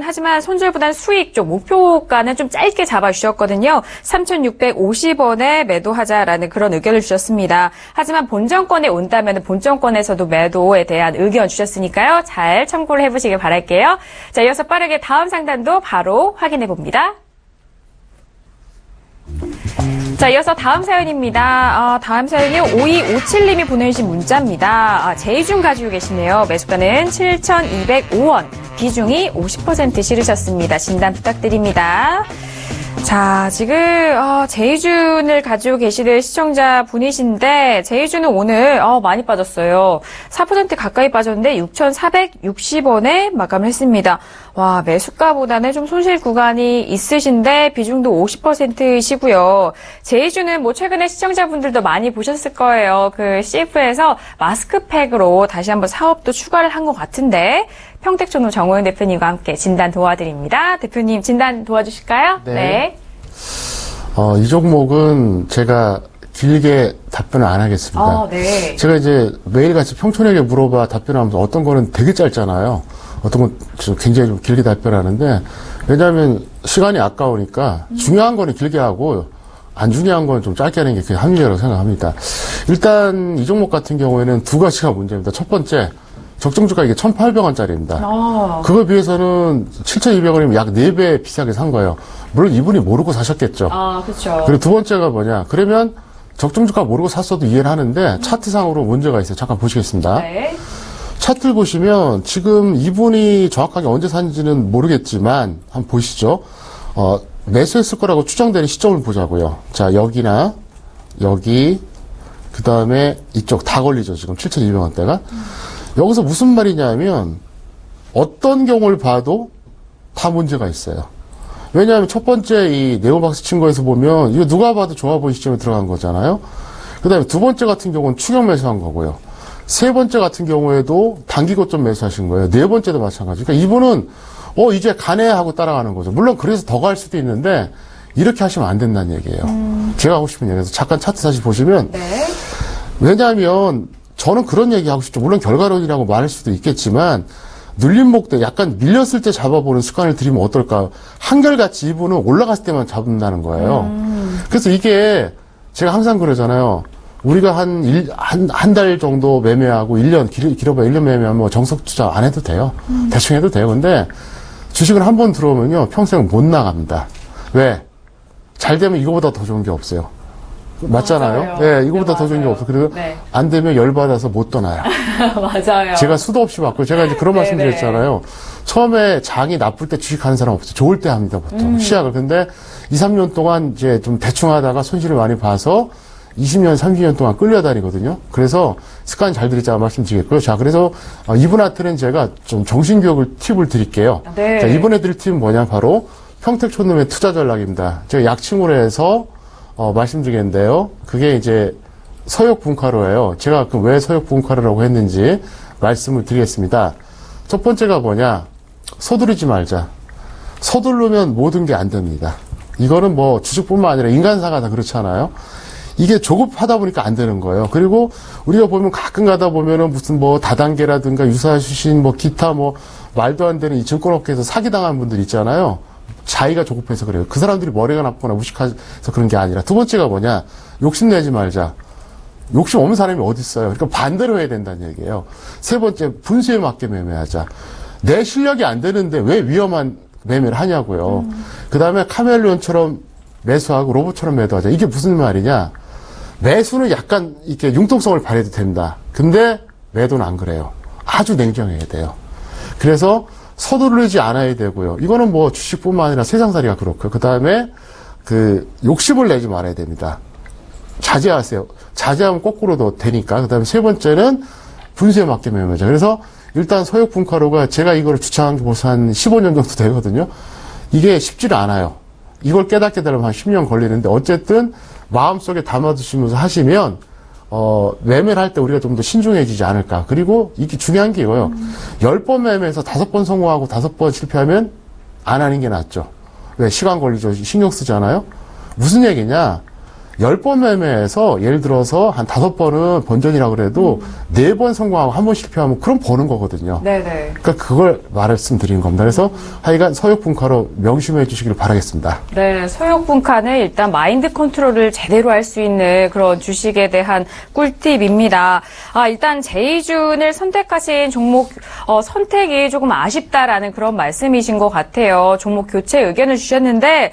하지만 손절보다는 수익 쪽 목표가는 좀 짧게 잡아주셨거든요. 3,650원에 매도하자라는 그런 의견을 주셨습니다. 하지만 본전권에 온다면 본전권에서도 매도에 대한 의견 주셨으니까요. 잘 참고를 해보시길 바랄게요. 자, 이어서 빠르게 다음 상단도 바로 확인해 봅니다. 자, 이어서 다음 사연입니다. 다음 사연이 5257님이 보내주신 문자입니다. 제이중 가지고 계시네요. 매수가는 7,205원, 비중이 50% 실으셨습니다. 진단 부탁드립니다. 자, 지금 제이준을 가지고 계시는 시청자분이신데, 제이준은 오늘 많이 빠졌어요. 4% 가까이 빠졌는데 6,460원에 마감을 했습니다. 와, 매수가보다는 좀 손실 구간이 있으신데 비중도 50%이시고요. 제이준은 최근에 시청자분들도 많이 보셨을 거예요. CF에서 마스크팩으로 다시 한번 사업도 추가를 한 것 같은데, 평택촌노 정호영 대표님과 함께 진단 도와드립니다. 대표님 진단 도와주실까요? 네. 이 종목은 제가 길게 답변을 안 하겠습니다. 네. 제가 이제 매일같이 평촌에게 물어봐 답변하면서 어떤 거는 되게 짧잖아요. 어떤 건 굉장히 좀 길게 답변하는데, 왜냐하면 시간이 아까우니까 중요한 거는 길게 하고 안 중요한 건 좀 짧게 하는 게 합리적이라고 생각합니다. 일단 이 종목 같은 경우에는 두 가지가 문제입니다. 첫 번째, 적정주가 이게 1,800원짜리입니다. 그거에 비해서는 7,200원이면 약 4배 비싸게 산 거예요. 물론 이분이 모르고 사셨겠죠. 그렇죠. 그리고 두 번째가 뭐냐. 그러면 적정주가 모르고 샀어도 이해를 하는데 차트상으로 문제가 있어요. 잠깐 보시겠습니다. 네. 차트를 보시면 지금 이분이 정확하게 언제 샀는지는 모르겠지만 한번 보시죠. 매수했을 거라고 추정되는 시점을 보자고요. 자, 여기나 여기, 그 다음에 이쪽 다 걸리죠. 지금 7,200원대가. 여기서 무슨 말이냐면 어떤 경우를 봐도 다 문제가 있어요. 왜냐하면 첫 번째 이 네오박스 친 거에서 보면 이거 누가 봐도 좋아 보이는 시점에 들어간 거잖아요. 그 다음에 두 번째 같은 경우는 추격 매수한 거고요. 세 번째 같은 경우에도 단기 고점 매수하신 거예요. 네 번째도 마찬가지. 그러니까 이분은 이제 가네 하고 따라가는 거죠. 물론 그래서 더 갈 수도 있는데 이렇게 하시면 안 된다는 얘기예요. 제가 하고 싶은 얘기에서 잠깐 차트 다시 보시면 왜냐하면 저는 그런 얘기 하고 싶죠. 물론 결과론이라고 말할 수도 있겠지만 눌림목 때 약간 밀렸을 때 잡아보는 습관을 들이면 어떨까. 한결같이 이분은 올라갔을 때만 잡는다는 거예요. 그래서 이게 제가 항상 그러잖아요. 우리가 한 달 정도 매매하고 1년, 길어봐야 1년 매매하면 뭐 정석 투자 안 해도 돼요. 대충 해도 돼요. 근데 주식은 한 번 들어오면요, 평생 못 나갑니다. 왜? 잘 되면 이거보다 더 좋은 게 없어요. 맞잖아요. 네, 이거보다 더 좋은 게 없어. 그리고 네. 안 되면 열받아서 못 떠나요. 맞아요. 제가 수도 없이 받고, 제가 이제 그런 말씀 드렸잖아요. 처음에 장이 나쁠 때 주식하는 사람 없어요. 좋을 때 합니다, 보통. 시작을. 근데 2, 3년 동안 이제 좀 대충 하다가 손실을 많이 봐서 20년, 30년 동안 끌려다니거든요. 그래서 습관 잘 들이자 말씀드리겠고요. 자, 그래서 이분한테는 제가 좀 정신교육을 팁을 드릴게요. 네. 자, 이번에 드릴 팁은 뭐냐, 바로 평택촌놈의 투자 전략입니다. 제가 약칭으로 해서 말씀드리겠는데요. 그게 이제 서역분카로예요. 제가 왜 서역분카로라고 했는지 말씀을 드리겠습니다. 첫 번째가 뭐냐, 서두르지 말자. 서두르면 모든 게 안 됩니다. 이거는 뭐 주식뿐만 아니라 인간사가 다 그렇잖아요. 이게 조급하다 보니까 안 되는 거예요. 그리고 우리가 보면 가끔 가다 보면은 무슨 뭐 다단계라든가 유사수신 뭐 기타 뭐 말도 안 되는 이 증권업계에서 사기당한 분들 있잖아요. 자기가 조급해서 그래요. 그 사람들이 머리가 나쁘거나 무식해서 그런 게 아니라. 두 번째가 뭐냐, 욕심내지 말자. 욕심 없는 사람이 어디 있어요. 그러니까 반대로 해야 된다는 얘기예요. 세 번째, 분수에 맞게 매매하자. 내 실력이 안 되는데 왜 위험한 매매를 하냐고요. 그 다음에 카멜레온처럼 매수하고 로봇처럼 매도하자. 이게 무슨 말이냐. 매수는 약간 이렇게 융통성을 발휘해도 됩니다. 근데 매도는 안 그래요. 아주 냉정해야 돼요. 그래서 서두르지 않아야 되고요. 이거는 뭐 주식뿐만 아니라 세상살이가 그렇고요. 그 다음에 욕심을 내지 말아야 됩니다. 자제하세요. 자제하면 거꾸로도 되니까. 그 다음에 세 번째는 분수에 맞게 매매하자. 그래서 일단 서역분카로가 제가 이걸 주창한 게 벌써 한 15년 정도 되거든요. 이게 쉽지를 않아요. 이걸 깨닫게 되려면 한 10년 걸리는데, 어쨌든 마음속에 담아두시면서 하시면 매매를 할 때 우리가 좀 더 신중해지지 않을까. 그리고 이게 중요한 게 이거예요. 10번 매매해서 5번 성공하고 5번 실패하면 안 하는 게 낫죠. 왜? 시간 걸리죠. 신경 쓰잖아요. 무슨 얘기냐. 10번 매매해서 예를 들어서 한 5번은 번전이라고 그래도 4번 성공하고 1번 실패하면 그럼 버는 거거든요. 네네. 그러니까 그걸 말씀드린 겁니다. 그래서 하여간 서역분카로 명심해 주시기를 바라겠습니다. 네, 서역분카는 일단 마인드 컨트롤을 제대로 할 수 있는 그런 주식에 대한 꿀팁입니다. 일단 제이준을 선택하신 종목 선택이 조금 아쉽다라는 그런 말씀이신 것 같아요. 종목 교체 의견을 주셨는데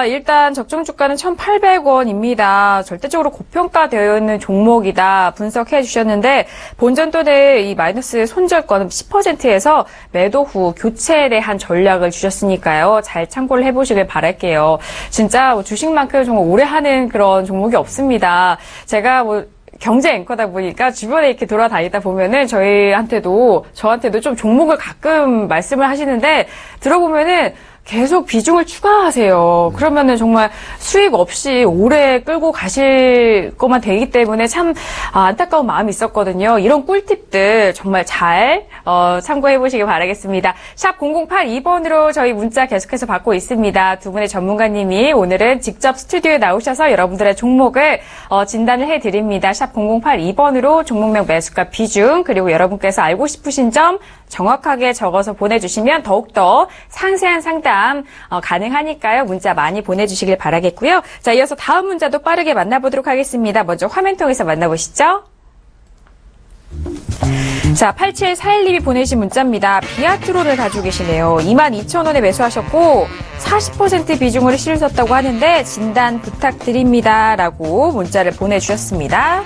일단 적정 주가는 1,800원입니다. 절대적으로 고평가되어 있는 종목이다 분석해 주셨는데, 본전 또는 이 마이너스 손절권 10%에서 매도 후 교체에 대한 전략을 주셨으니까요. 잘 참고를 해보시길 바랄게요. 진짜 주식만큼 정말 오래 하는 그런 종목이 없습니다. 제가 경제 앵커다 보니까 주변에 이렇게 돌아다니다 보면은 저한테도 좀 종목을 가끔 말씀을 하시는데, 들어보면은 계속 비중을 추가하세요. 그러면은 정말 수익 없이 오래 끌고 가실 것만 되기 때문에 참 안타까운 마음이 있었거든요. 이런 꿀팁들 정말 잘 참고해 보시기 바라겠습니다. 샵 0082번으로 저희 문자 계속해서 받고 있습니다. 두 분의 전문가님이 오늘은 직접 스튜디오에 나오셔서 여러분들의 종목을 진단을 해드립니다. 샵 0082번으로 종목명 매수가 비중, 그리고 여러분께서 알고 싶으신 점 정확하게 적어서 보내주시면 더욱더 상세한 상담 가능하니까요. 문자 많이 보내주시길 바라겠고요. 자, 이어서 다음 문자도 빠르게 만나보도록 하겠습니다. 먼저 화면 통해서 만나보시죠. 자, 8741님이 보내신 문자입니다. 비아트로를 가지고 계시네요. 22,000원에 매수하셨고 40% 비중으로 실으셨다고 하는데 진단 부탁드립니다. 라고 문자를 보내주셨습니다.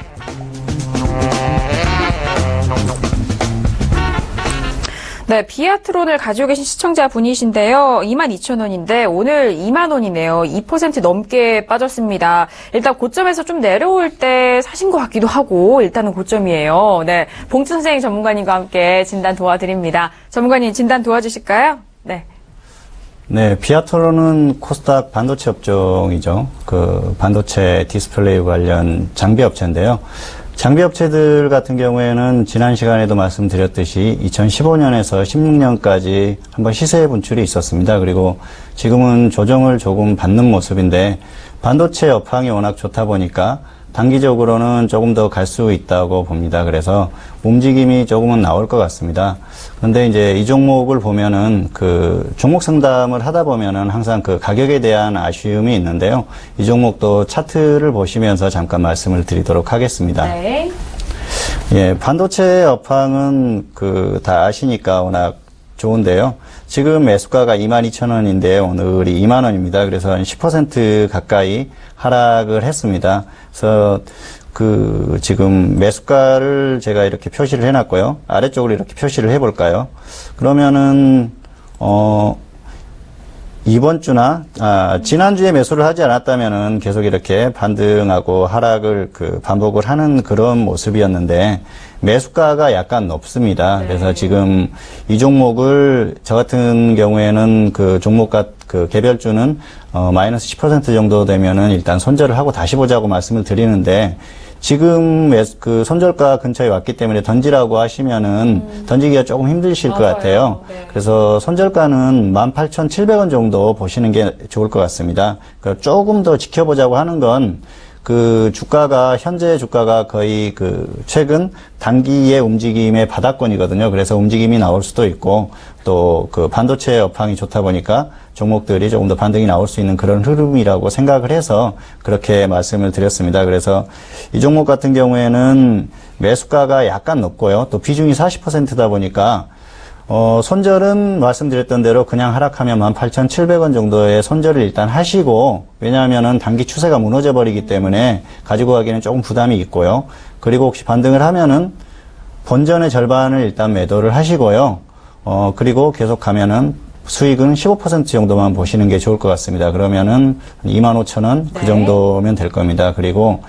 네, 비아트론을 가지고 계신 시청자분이신데요. 22,000원인데 오늘 2만원이네요. 2% 넘게 빠졌습니다. 일단 고점에서 좀 내려올 때 사신 것 같기도 하고, 일단은 고점이에요. 네, 봉투 선생님 전문가님과 함께 진단 도와드립니다. 전문가님 진단 도와주실까요? 네. 네, 비아트론은 코스닥 반도체 업종이죠. 그 반도체 디스플레이 관련 장비 업체인데요. 장비 업체들 같은 경우에는 지난 시간에도 말씀드렸듯이 2015년에서 16년까지 한번 시세 분출이 있었습니다. 그리고 지금은 조정을 조금 받는 모습인데, 반도체 업황이 워낙 좋다 보니까 단기적으로는 조금 더 갈 수 있다고 봅니다. 그래서 움직임이 조금은 나올 것 같습니다. 그런데 이제 이 종목을 보면은 그 종목 상담을 하다 보면은 항상 그 가격에 대한 아쉬움이 있는데요. 이 종목도 차트를 보시면서 잠깐 말씀을 드리도록 하겠습니다. 네. 예, 반도체 업황은 다 아시니까 워낙 좋은데요. 지금 매수가가 22,000원인데 오늘이 2만 원입니다. 그래서 한 10% 가까이 하락을 했습니다. 그래서 지금 매수가를 제가 이렇게 표시를 해놨고요. 아래쪽으로 이렇게 표시를 해볼까요? 그러면은, 이번 주나, 지난주에 매수를 하지 않았다면은 계속 이렇게 반등하고 하락을 반복을 하는 그런 모습이었는데, 매수가가 약간 높습니다. 네. 그래서 지금 이 종목을 저 같은 경우에는 종목과 개별주는 마이너스 10% 정도 되면은 일단 손절을 하고 다시 보자고 말씀을 드리는데, 지금 손절가 근처에 왔기 때문에 던지라고 하시면은 던지기가 조금 힘드실 것 같아요. 네. 그래서 손절가는 18,700원 정도 보시는 게 좋을 것 같습니다. 그러니까 조금 더 지켜보자고 하는 건 현재 주가가 거의 최근 단기의 움직임의 바닥권이거든요. 그래서 움직임이 나올 수도 있고, 또 반도체 업황이 좋다 보니까 종목들이 조금 더 반등이 나올 수 있는 그런 흐름이라고 생각을 해서 그렇게 말씀을 드렸습니다. 그래서 이 종목 같은 경우에는 매수가가 약간 높고요. 또 비중이 40%다 보니까 손절은 말씀드렸던 대로 그냥 하락하면 18,700원 정도의 손절을 일단 하시고, 왜냐하면은 단기 추세가 무너져 버리기 때문에 가지고 가기는 조금 부담이 있고요. 그리고 혹시 반등을 하면은 본전의 절반을 일단 매도를 하시고요. 그리고 계속 가면은 수익은 15% 정도만 보시는 게 좋을 것 같습니다. 그러면은 25,000원 그 정도면 될 겁니다. 그리고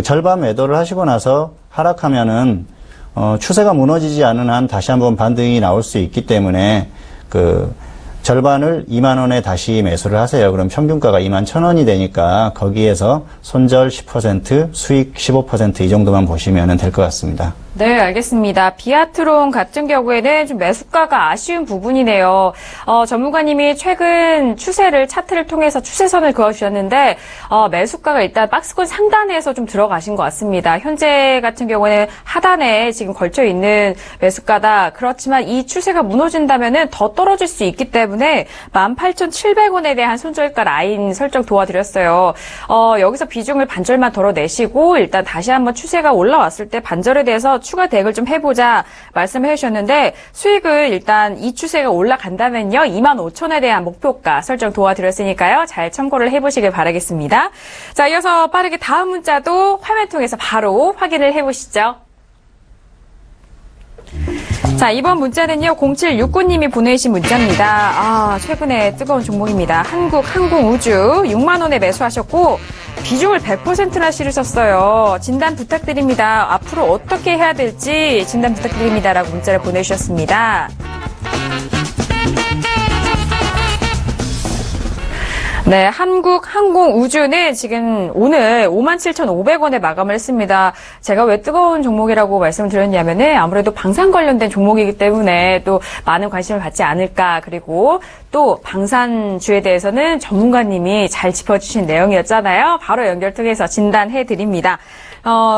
절반 매도를 하시고 나서 하락하면은 추세가 무너지지 않은 한 다시 한번 반등이 나올 수 있기 때문에 절반을 2만 원에 다시 매수를 하세요. 그럼 평균가가 21,000원이 되니까 거기에서 손절 10%, 수익 15% 이 정도만 보시면 될 것 같습니다. 네, 알겠습니다. 비아트론 같은 경우에는 좀 매수가가 아쉬운 부분이네요. 전문가님이 최근 차트를 통해서 추세선을 그어주셨는데, 매수가가 일단 박스권 상단에서 좀 들어가신 것 같습니다. 현재 같은 경우에는 하단에 지금 걸쳐 있는 매수가다. 그렇지만 이 추세가 무너진다면은 더 떨어질 수 있기 때문에 18,700원에 대한 손절가 라인 설정 도와드렸어요. 여기서 비중을 반절만 덜어내시고, 일단 다시 한번 추세가 올라왔을 때 반절에 대해서 추가 대응을 좀 해보자 말씀해 주셨는데, 수익을 일단 이 추세가 올라간다면요 25,000원에 대한 목표가 설정 도와드렸으니까요, 잘 참고를 해보시길 바라겠습니다. 자, 이어서 빠르게 다음 문자도 화면 통해서 바로 확인을 해보시죠. 자, 이번 문자는요 0769님이 보내주신 문자입니다. 최근에 뜨거운 종목입니다. 한국항공우주 6만원에 매수하셨고 비중을 100%나 실으셨어요. 진단 부탁드립니다. 앞으로 어떻게 해야 될지 진단 부탁드립니다라고 문자를 보내주셨습니다. 네, 한국항공우주는 지금 오늘 57,500원에 마감을 했습니다. 제가 왜 뜨거운 종목이라고 말씀을 드렸냐면은 아무래도 방산 관련된 종목이기 때문에 또 많은 관심을 받지 않을까. 그리고 또 방산주에 대해서는 전문가님이 잘 짚어주신 내용이었잖아요. 바로 연결 통해서 진단해드립니다.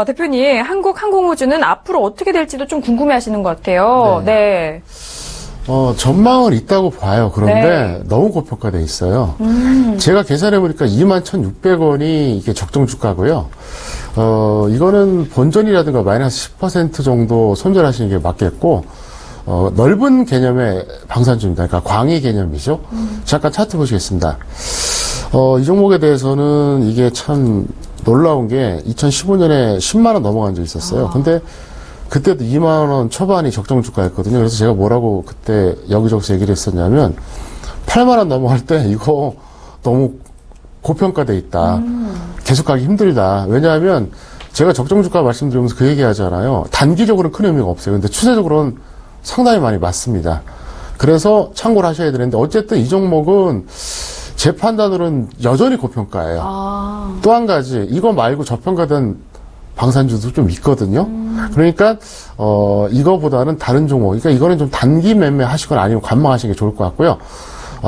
대표님, 한국항공우주는 앞으로 어떻게 될지도 좀 궁금해하시는 것 같아요. 네. 전망은 있다고 봐요. 그런데 너무 고평가돼 있어요. 제가 계산해보니까 21,600원이 이게 적정 주가고요. 이거는 본전이라든가 마이너스 10% 정도 손절하시는 게 맞겠고, 넓은 개념의 방산주입니다. 그러니까 광의 개념이죠. 잠깐 차트 보시겠습니다. 이 종목에 대해서는 이게 참 놀라운 게 2015년에 10만원 넘어간 적이 있었어요. 근데 그때도 2만원 초반이 적정 주가였거든요. 그래서 제가 뭐라고 그때 여기저기서 얘기를 했었냐면 8만원 넘어갈 때 이거 너무 고평가돼 있다. 계속 가기 힘들다. 왜냐하면 제가 적정 주가 말씀드리면서 그 얘기 하잖아요. 단기적으로는 큰 의미가 없어요. 근데 추세적으로는 상당히 많이 맞습니다. 그래서 참고를 하셔야 되는데, 어쨌든 이 종목은 제 판단으로는 여전히 고평가예요. 또 한 가지, 이거 말고 저평가된 방산주도 좀 있거든요. 그러니까 이거보다는 다른 종목, 그러니까 이거는 좀 단기 매매 하시거나 아니면 관망하시는 게 좋을 것 같고요.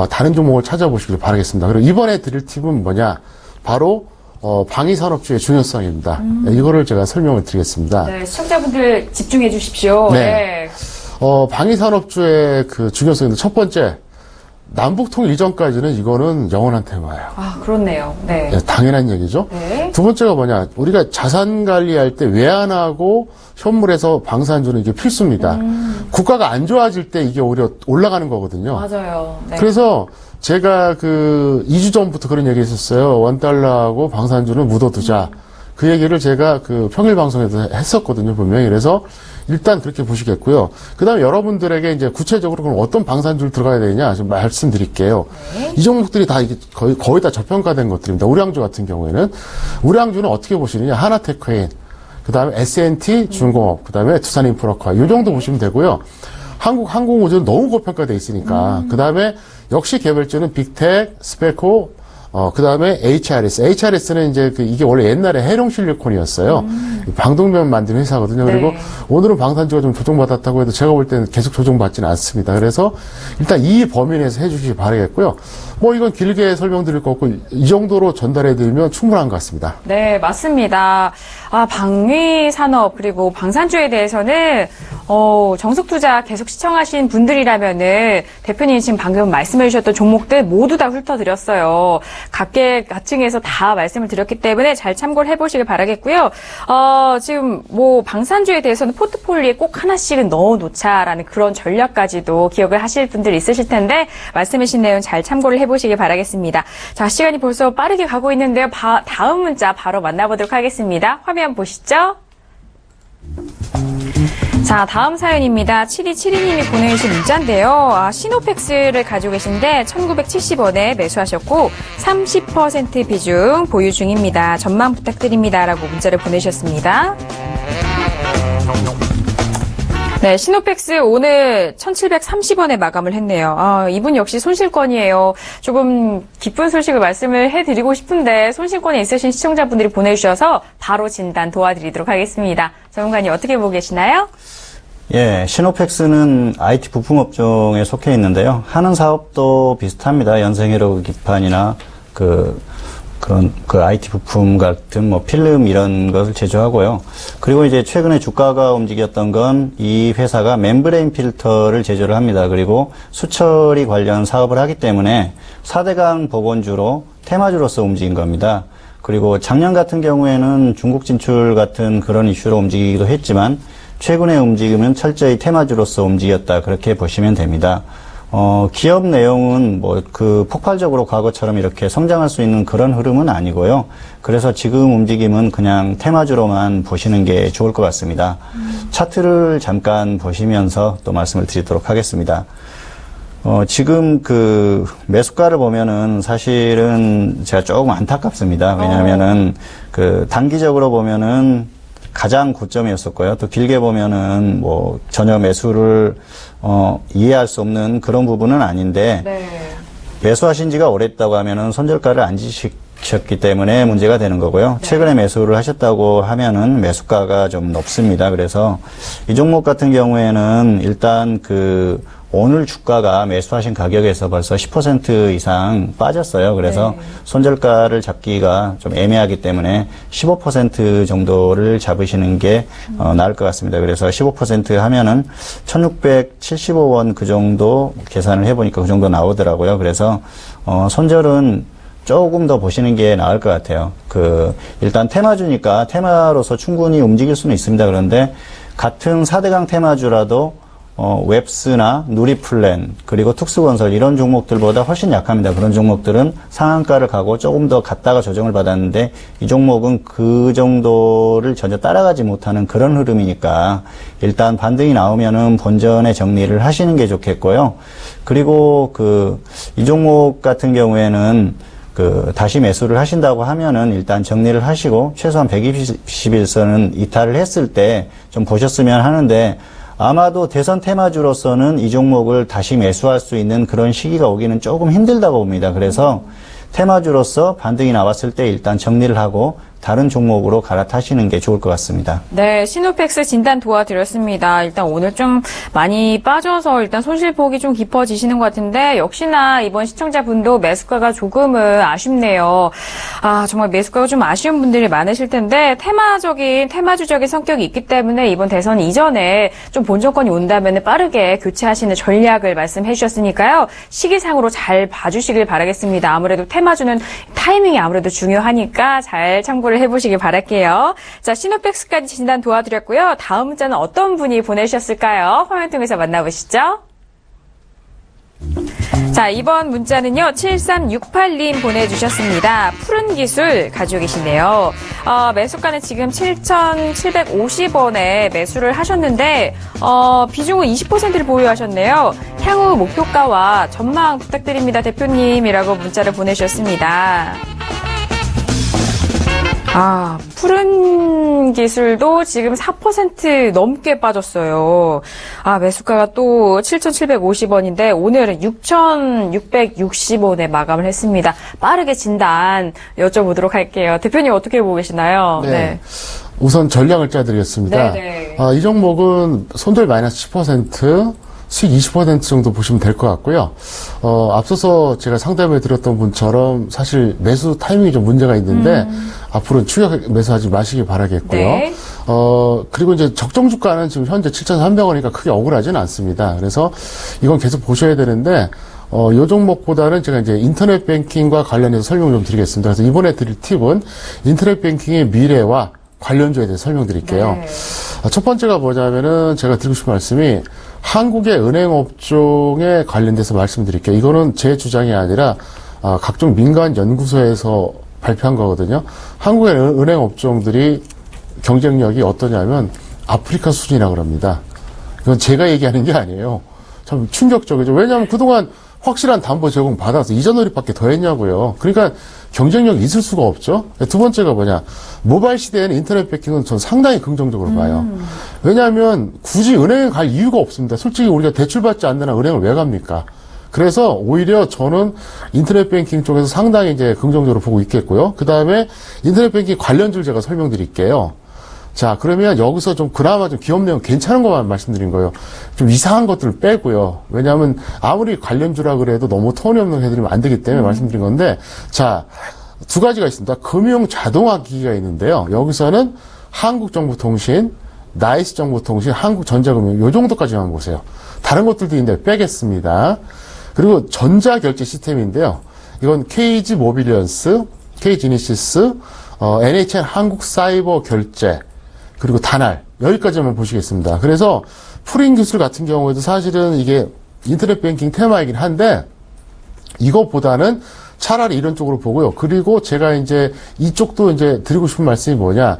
다른 종목을 찾아보시길 바라겠습니다. 그리고 이번에 드릴 팁은 뭐냐, 바로 방위산업주의 중요성입니다. 이거를 제가 설명을 드리겠습니다. 네, 시청자분들 집중해 주십시오. 네. 방위산업주의 그 중요성인데 첫 번째, 남북통일 이전까지는 이거는 영원한 테마예요. 아, 그렇네요. 네. 네, 당연한 얘기죠. 네. 두 번째가 뭐냐, 우리가 자산 관리할 때 외환하고 현물에서 방산주는 이게 필수입니다. 국가가 안 좋아질 때 이게 오히려 올라가는 거거든요. 맞아요. 네. 그래서 제가 그 2주 전부터 그런 얘기 했었어요. 원달러하고 방산주는 묻어두자. 그 얘기를 제가 그 평일 방송에서 했었거든요, 분명히. 그래서 일단 그렇게 보시겠고요. 그 다음에 여러분들에게 이제 구체적으로 그럼 어떤 방산주를 들어가야 되냐 좀 말씀드릴게요. 네. 이 종목들이 다 이게 거의 다 저평가된 것들입니다. 우량주 같은 경우에는. 우량주는 어떻게 보시느냐. 하나테크인, 그 다음에 S&T 중공업, 그 다음에 두산인프라카. 이 정도 보시면 되고요. 한국 항공우주는 너무 고평가돼 있으니까. 그 다음에 역시 개별주는 빅텍, 스페코, 그 다음에 HRS. HRS는 이제 이게 원래 옛날에 해룡실리콘이었어요. 방독면 만드는 회사거든요. 그리고 네. 오늘은 방산주가 좀 조정받았다고 해도 제가 볼 때는 계속 조정받지는 않습니다. 그래서 일단 이 범위 내에서 해주시기 바라겠고요. 뭐 이건 길게 설명드릴 거 없고 이 정도로 전달해드리면 충분한 것 같습니다. 네, 맞습니다. 방위 산업 그리고 방산주에 대해서는 정석 투자 계속 시청하신 분들이라면은 대표님 지금 방금 말씀해 주셨던 종목들 모두 다 훑어드렸어요. 각층에서 다 말씀을 드렸기 때문에 잘 참고를 해보시길 바라겠고요. 지금 뭐 방산주에 대해서는 포트폴리오에 꼭 하나씩은 넣어놓자라는 그런 전략까지도 기억을 하실 분들 있으실 텐데 말씀해주신 내용 잘 참고를 해보시길 바라겠습니다. 자, 시간이 벌써 빠르게 가고 있는데요. 다음 문자 바로 만나보도록 하겠습니다. 화면 보시죠. 자, 다음 사연입니다. 7272님이 보내주신 문자인데요. 시노펙스를 가지고 계신데 1970원에 매수하셨고 30% 비중 보유 중입니다. 전망 부탁드립니다. 라고 문자를 보내주셨습니다. 네, 시노펙스 오늘 1730원에 마감을 했네요. 이분 역시 손실권이에요. 조금 기쁜 소식을 말씀을 해드리고 싶은데 손실권에 있으신 시청자분들이 보내주셔서 바로 진단 도와드리도록 하겠습니다. 전문가님 어떻게 보고 계시나요? 예, 시노펙스는 IT 부품 업종에 속해 있는데요. 하는 사업도 비슷합니다. 연생회로 기판이나 그런 IT 부품 같은 뭐 필름 이런 것을 제조하고요. 그리고 이제 최근에 주가가 움직였던 건 이 회사가 멤브레인 필터를 제조를 합니다. 그리고 수처리 관련 사업을 하기 때문에 4대강 복원주로 테마주로서 움직인 겁니다. 그리고 작년 같은 경우에는 중국 진출 같은 그런 이슈로 움직이기도 했지만 최근의 움직임은 철저히 테마주로서 움직였다. 그렇게 보시면 됩니다. 기업 내용은 폭발적으로 과거처럼 이렇게 성장할 수 있는 그런 흐름은 아니고요. 그래서 지금 움직임은 그냥 테마주로만 보시는 게 좋을 것 같습니다. 차트를 잠깐 보시면서 또 말씀을 드리도록 하겠습니다. 지금 매수가를 보면은 사실은 제가 조금 안타깝습니다. 왜냐하면은 단기적으로 보면은 가장 고점이었었고요. 또 길게 보면은 전혀 매수를 이해할 수 없는 그런 부분은 아닌데 네. 매수하신 지가 오래됐다고 하면은 손절가를 안 지키셨기 때문에 문제가 되는 거고요. 네. 최근에 매수를 하셨다고 하면은 매수가가 좀 높습니다. 그래서 이 종목 같은 경우에는 일단 오늘 주가가 매수하신 가격에서 벌써 10% 이상 빠졌어요. 그래서 네. 손절가를 잡기가 좀 애매하기 때문에 15% 정도를 잡으시는 게 나을 것 같습니다. 그래서 15% 하면은 1675원 그 정도 계산을 해보니까 그 정도 나오더라고요. 그래서 손절은 조금 더 보시는 게 나을 것 같아요. 일단 테마주니까 테마로서 충분히 움직일 수는 있습니다. 그런데 같은 4대강 테마주라도 웹스나 누리플랜 그리고 특수건설 이런 종목들보다 훨씬 약합니다. 그런 종목들은 상한가를 가고 조금 더 갔다가 조정을 받았는데 이 종목은 그 정도를 전혀 따라가지 못하는 그런 흐름이니까 일단 반등이 나오면은 본전에 정리를 하시는 게 좋겠고요. 그리고 이 종목 같은 경우에는 다시 매수를 하신다고 하면은 일단 정리를 하시고 최소한 120일선은 이탈을 했을 때 좀 보셨으면 하는데 아마도 대선 테마주로서는 이 종목을 다시 매수할 수 있는 그런 시기가 오기는 조금 힘들다고 봅니다. 그래서 테마주로서 반등이 나왔을 때 일단 정리를 하고 다른 종목으로 갈아타시는 게 좋을 것 같습니다. 네, 시노펙스 진단 도와드렸습니다. 일단 오늘 좀 많이 빠져서 일단 손실폭이 좀 깊어지시는 것 같은데 역시나 이번 시청자분도 매수가가 조금은 아쉽네요. 정말 매수가가 좀 아쉬운 분들이 많으실 텐데 테마주적인 성격이 있기 때문에 이번 대선 이전에 좀 본정권이 온다면 빠르게 교체하시는 전략을 말씀해 주셨으니까요. 시기상으로 잘 봐주시길 바라겠습니다. 아무래도 테마주는 타이밍이 아무래도 중요하니까 잘 참고를 해보시길 바랄게요. 자, 시노펙스까지 진단 도와드렸고요. 다음 문자는 어떤 분이 보내주셨을까요? 화면 통해서 만나보시죠. 자, 이번 문자는요, 7368님 보내주셨습니다. 푸른 기술 가지고 계신데요. 매수가는 지금 7,750원에 매수를 하셨는데, 비중은 20%를 보유하셨네요. 향후 목표가와 전망 부탁드립니다, 대표님이라고 문자를 보내주셨습니다. 푸른 기술도 지금 4% 넘게 빠졌어요. 매수가가 또 7,750원인데 오늘은 6,660원에 마감을 했습니다. 빠르게 진단 여쭤보도록 할게요. 대표님 어떻게 보고 계시나요? 네. 우선 전략을 짜드리겠습니다. 이 종목은 손절 마이너스 10%, 수익 20% 정도 보시면 될 것 같고요. 앞서서 제가 상담해 드렸던 분처럼 사실 매수 타이밍이 좀 문제가 있는데 앞으로는 추격 매수하지 마시기 바라겠고요. 네. 그리고 이제 적정 주가는 지금 현재 7,300원이니까 크게 억울하지는 않습니다. 그래서 이건 계속 보셔야 되는데 요 종목보다는 제가 이제 인터넷 뱅킹과 관련해서 설명 좀 드리겠습니다. 그래서 이번에 드릴 팁은 인터넷 뱅킹의 미래와 관련주에 대해서 설명드릴게요. 네. 첫 번째가 뭐냐면은 제가 드리고 싶은 말씀이 한국의 은행 업종에 관련돼서 말씀드릴게요. 이거는 제 주장이 아니라 각종 민간 연구소에서 발표한 거거든요. 한국의 은행 업종들이 경쟁력이 어떠냐면 아프리카 수준이라고 그럽니다. 이건 제가 얘기하는 게 아니에요. 참 충격적이죠. 왜냐하면 그동안 확실한 담보 제공 받아서 이전놀이밖에 더 했냐고요. 그러니까 경쟁력이 있을 수가 없죠. 두 번째가 뭐냐. 모바일 시대에는 인터넷 뱅킹은 전 상당히 긍정적으로 봐요. 왜냐하면 굳이 은행에 갈 이유가 없습니다. 솔직히 우리가 대출받지 않는 한 은행을 왜 갑니까? 그래서 오히려 저는 인터넷 뱅킹 쪽에서 상당히 이제 긍정적으로 보고 있겠고요. 그 다음에 인터넷 뱅킹 관련주를 제가 설명드릴게요. 자, 그러면 여기서 좀 그나마 좀 기업 내용 괜찮은 것만 말씀드린 거예요. 좀 이상한 것들을 빼고요. 왜냐하면 아무리 관련주라 그래도 너무 터무니없는 해드리면 안 되기 때문에 말씀드린 건데, 자, 두 가지가 있습니다. 금융 자동화 기기가 있는데요. 여기서는 한국정보통신, 나이스정보통신, 한국전자금융 요 정도까지만 보세요. 다른 것들도 있는데 빼겠습니다. 그리고 전자결제 시스템인데요. 이건 KG 모빌리언스, KG니시스, NHN 한국사이버결제, 그리고 단알 여기까지만 보시겠습니다. 그래서 푸린 기술 같은 경우에도 사실은 이게 인터넷 뱅킹 테마이긴 한데 이것보다는 차라리 이런 쪽으로 보고요. 그리고 제가 이제 이쪽도 이제 드리고 싶은 말씀이 뭐냐.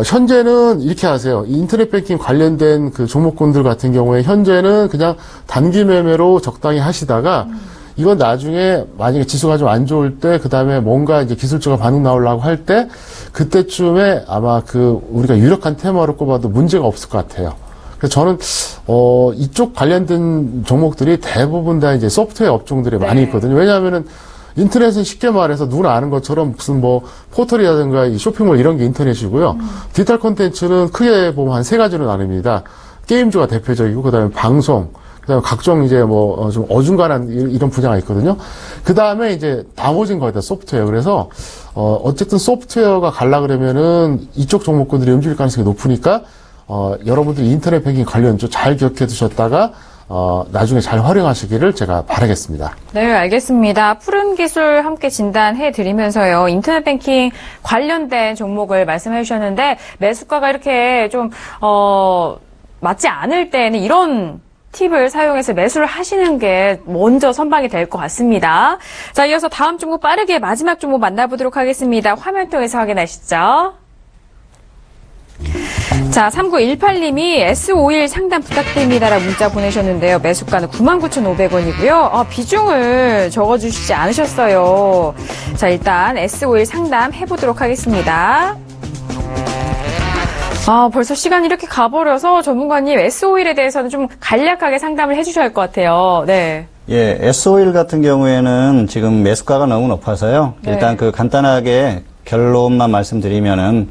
현재는 이렇게 하세요. 인터넷 뱅킹 관련된 그 종목군들 같은 경우에 현재는 그냥 단기 매매로 적당히 하시다가 이건 나중에 만약에 지수가 좀 안 좋을 때, 그 다음에 뭔가 이제 기술적인 반응 나오려고 할 때, 그때쯤에 아마 우리가 유력한 테마로 꼽아도 문제가 없을 것 같아요. 그래서 저는, 이쪽 관련된 종목들이 대부분 다 이제 소프트웨어 업종들이 많이 있거든요. 왜냐하면은 인터넷은 쉽게 말해서 누구나 아는 것처럼 무슨 포털이라든가 이 쇼핑몰 이런 게 인터넷이고요. 디지털 콘텐츠는 크게 보면 한 세 가지로 나눕니다. 게임주가 대표적이고, 그 다음에 방송, 그다음에 각종 이제 좀 어중간한 이런 분야가 있거든요. 그 다음에 이제 나머지는 거의 다 소프트웨어. 그래서 어쨌든 소프트웨어가 갈라 그러면은 이쪽 종목군들이 움직일 가능성이 높으니까 여러분들이 인터넷 뱅킹 관련주 잘 기억해 두셨다가 나중에 잘 활용하시기를 제가 바라겠습니다. 네, 알겠습니다. 푸른 기술 함께 진단해 드리면서요. 인터넷 뱅킹 관련된 종목을 말씀해 주셨는데 매수가가 이렇게 좀 맞지 않을 때는 이런 팁을 사용해서 매수를 하시는 게 먼저 선방이 될 것 같습니다. 자, 이어서 다음 종목 빠르게 마지막 종목 만나보도록 하겠습니다. 화면 통해서 확인하시죠. 자, 3918님이 S51 상담 부탁드립니다라고 문자 보내셨는데요. 매수가는 99,500원이고요. 비중을 적어주시지 않으셨어요. 자, 일단 S51 상담 해보도록 하겠습니다. 벌써 시간이 이렇게 가버려서 전문가님 S51에 대해서는 좀 간략하게 상담을 해주셔야 할 것 같아요. 네. 예, S51 같은 경우에는 지금 매수가가 너무 높아서요. 네. 일단 간단하게 결론만 말씀드리면은,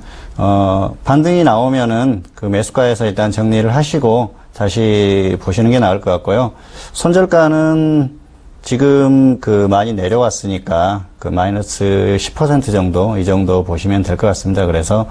반등이 나오면은 그 매수가에서 일단 정리를 하시고 다시 보시는 게 나을 것 같고요. 손절가는 지금 많이 내려왔으니까 마이너스 10% 정도, 이 정도 보시면 될 것 같습니다. 그래서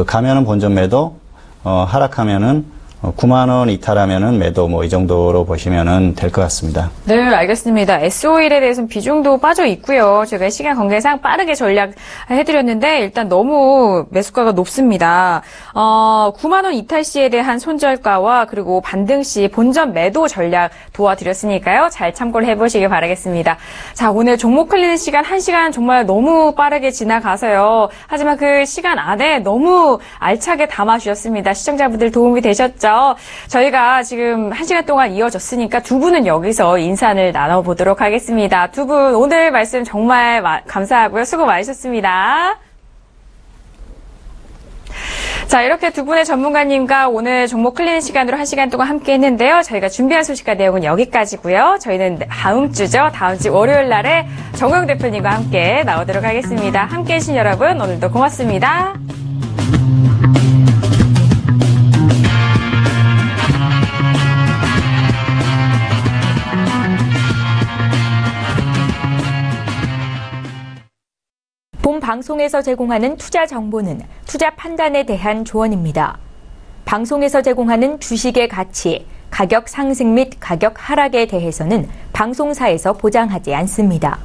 가면은 본전 매도, 하락하면은 9만 원 이탈하면은 매도 이 정도로 보시면은 될 것 같습니다. 네, 알겠습니다. S-오일에 대해서는 비중도 빠져 있고요. 제가 시간 관계상 빠르게 전략해드렸는데 일단 너무 매수가가 높습니다. 9만 원 이탈 시에 대한 손절가와 그리고 반등 시 본전 매도 전략 도와드렸으니까요. 잘 참고를 해보시길 바라겠습니다. 자, 오늘 종목 클리는 시간 1시간 정말 너무 빠르게 지나가서요. 하지만 그 시간 안에 너무 알차게 담아주셨습니다. 시청자분들 도움이 되셨죠? 저희가 지금 1시간 동안 이어졌으니까 두 분은 여기서 인사를 나눠보도록 하겠습니다. 두 분 오늘 말씀 정말 감사하고요. 수고 많으셨습니다. 자, 이렇게 두 분의 전문가님과 오늘 종목 클리는 시간으로 1시간 동안 함께 했는데요. 저희가 준비한 소식과 내용은 여기까지고요. 저희는 다음 주죠. 다음 주 월요일 날에 정우영 대표님과 함께 나오도록 하겠습니다. 함께 해주신 여러분 오늘도 고맙습니다. 본 방송에서 제공하는 투자 정보는 투자 판단에 대한 조언입니다. 방송에서 제공하는 주식의 가치, 가격 상승 및 가격 하락에 대해서는 방송사에서 보장하지 않습니다.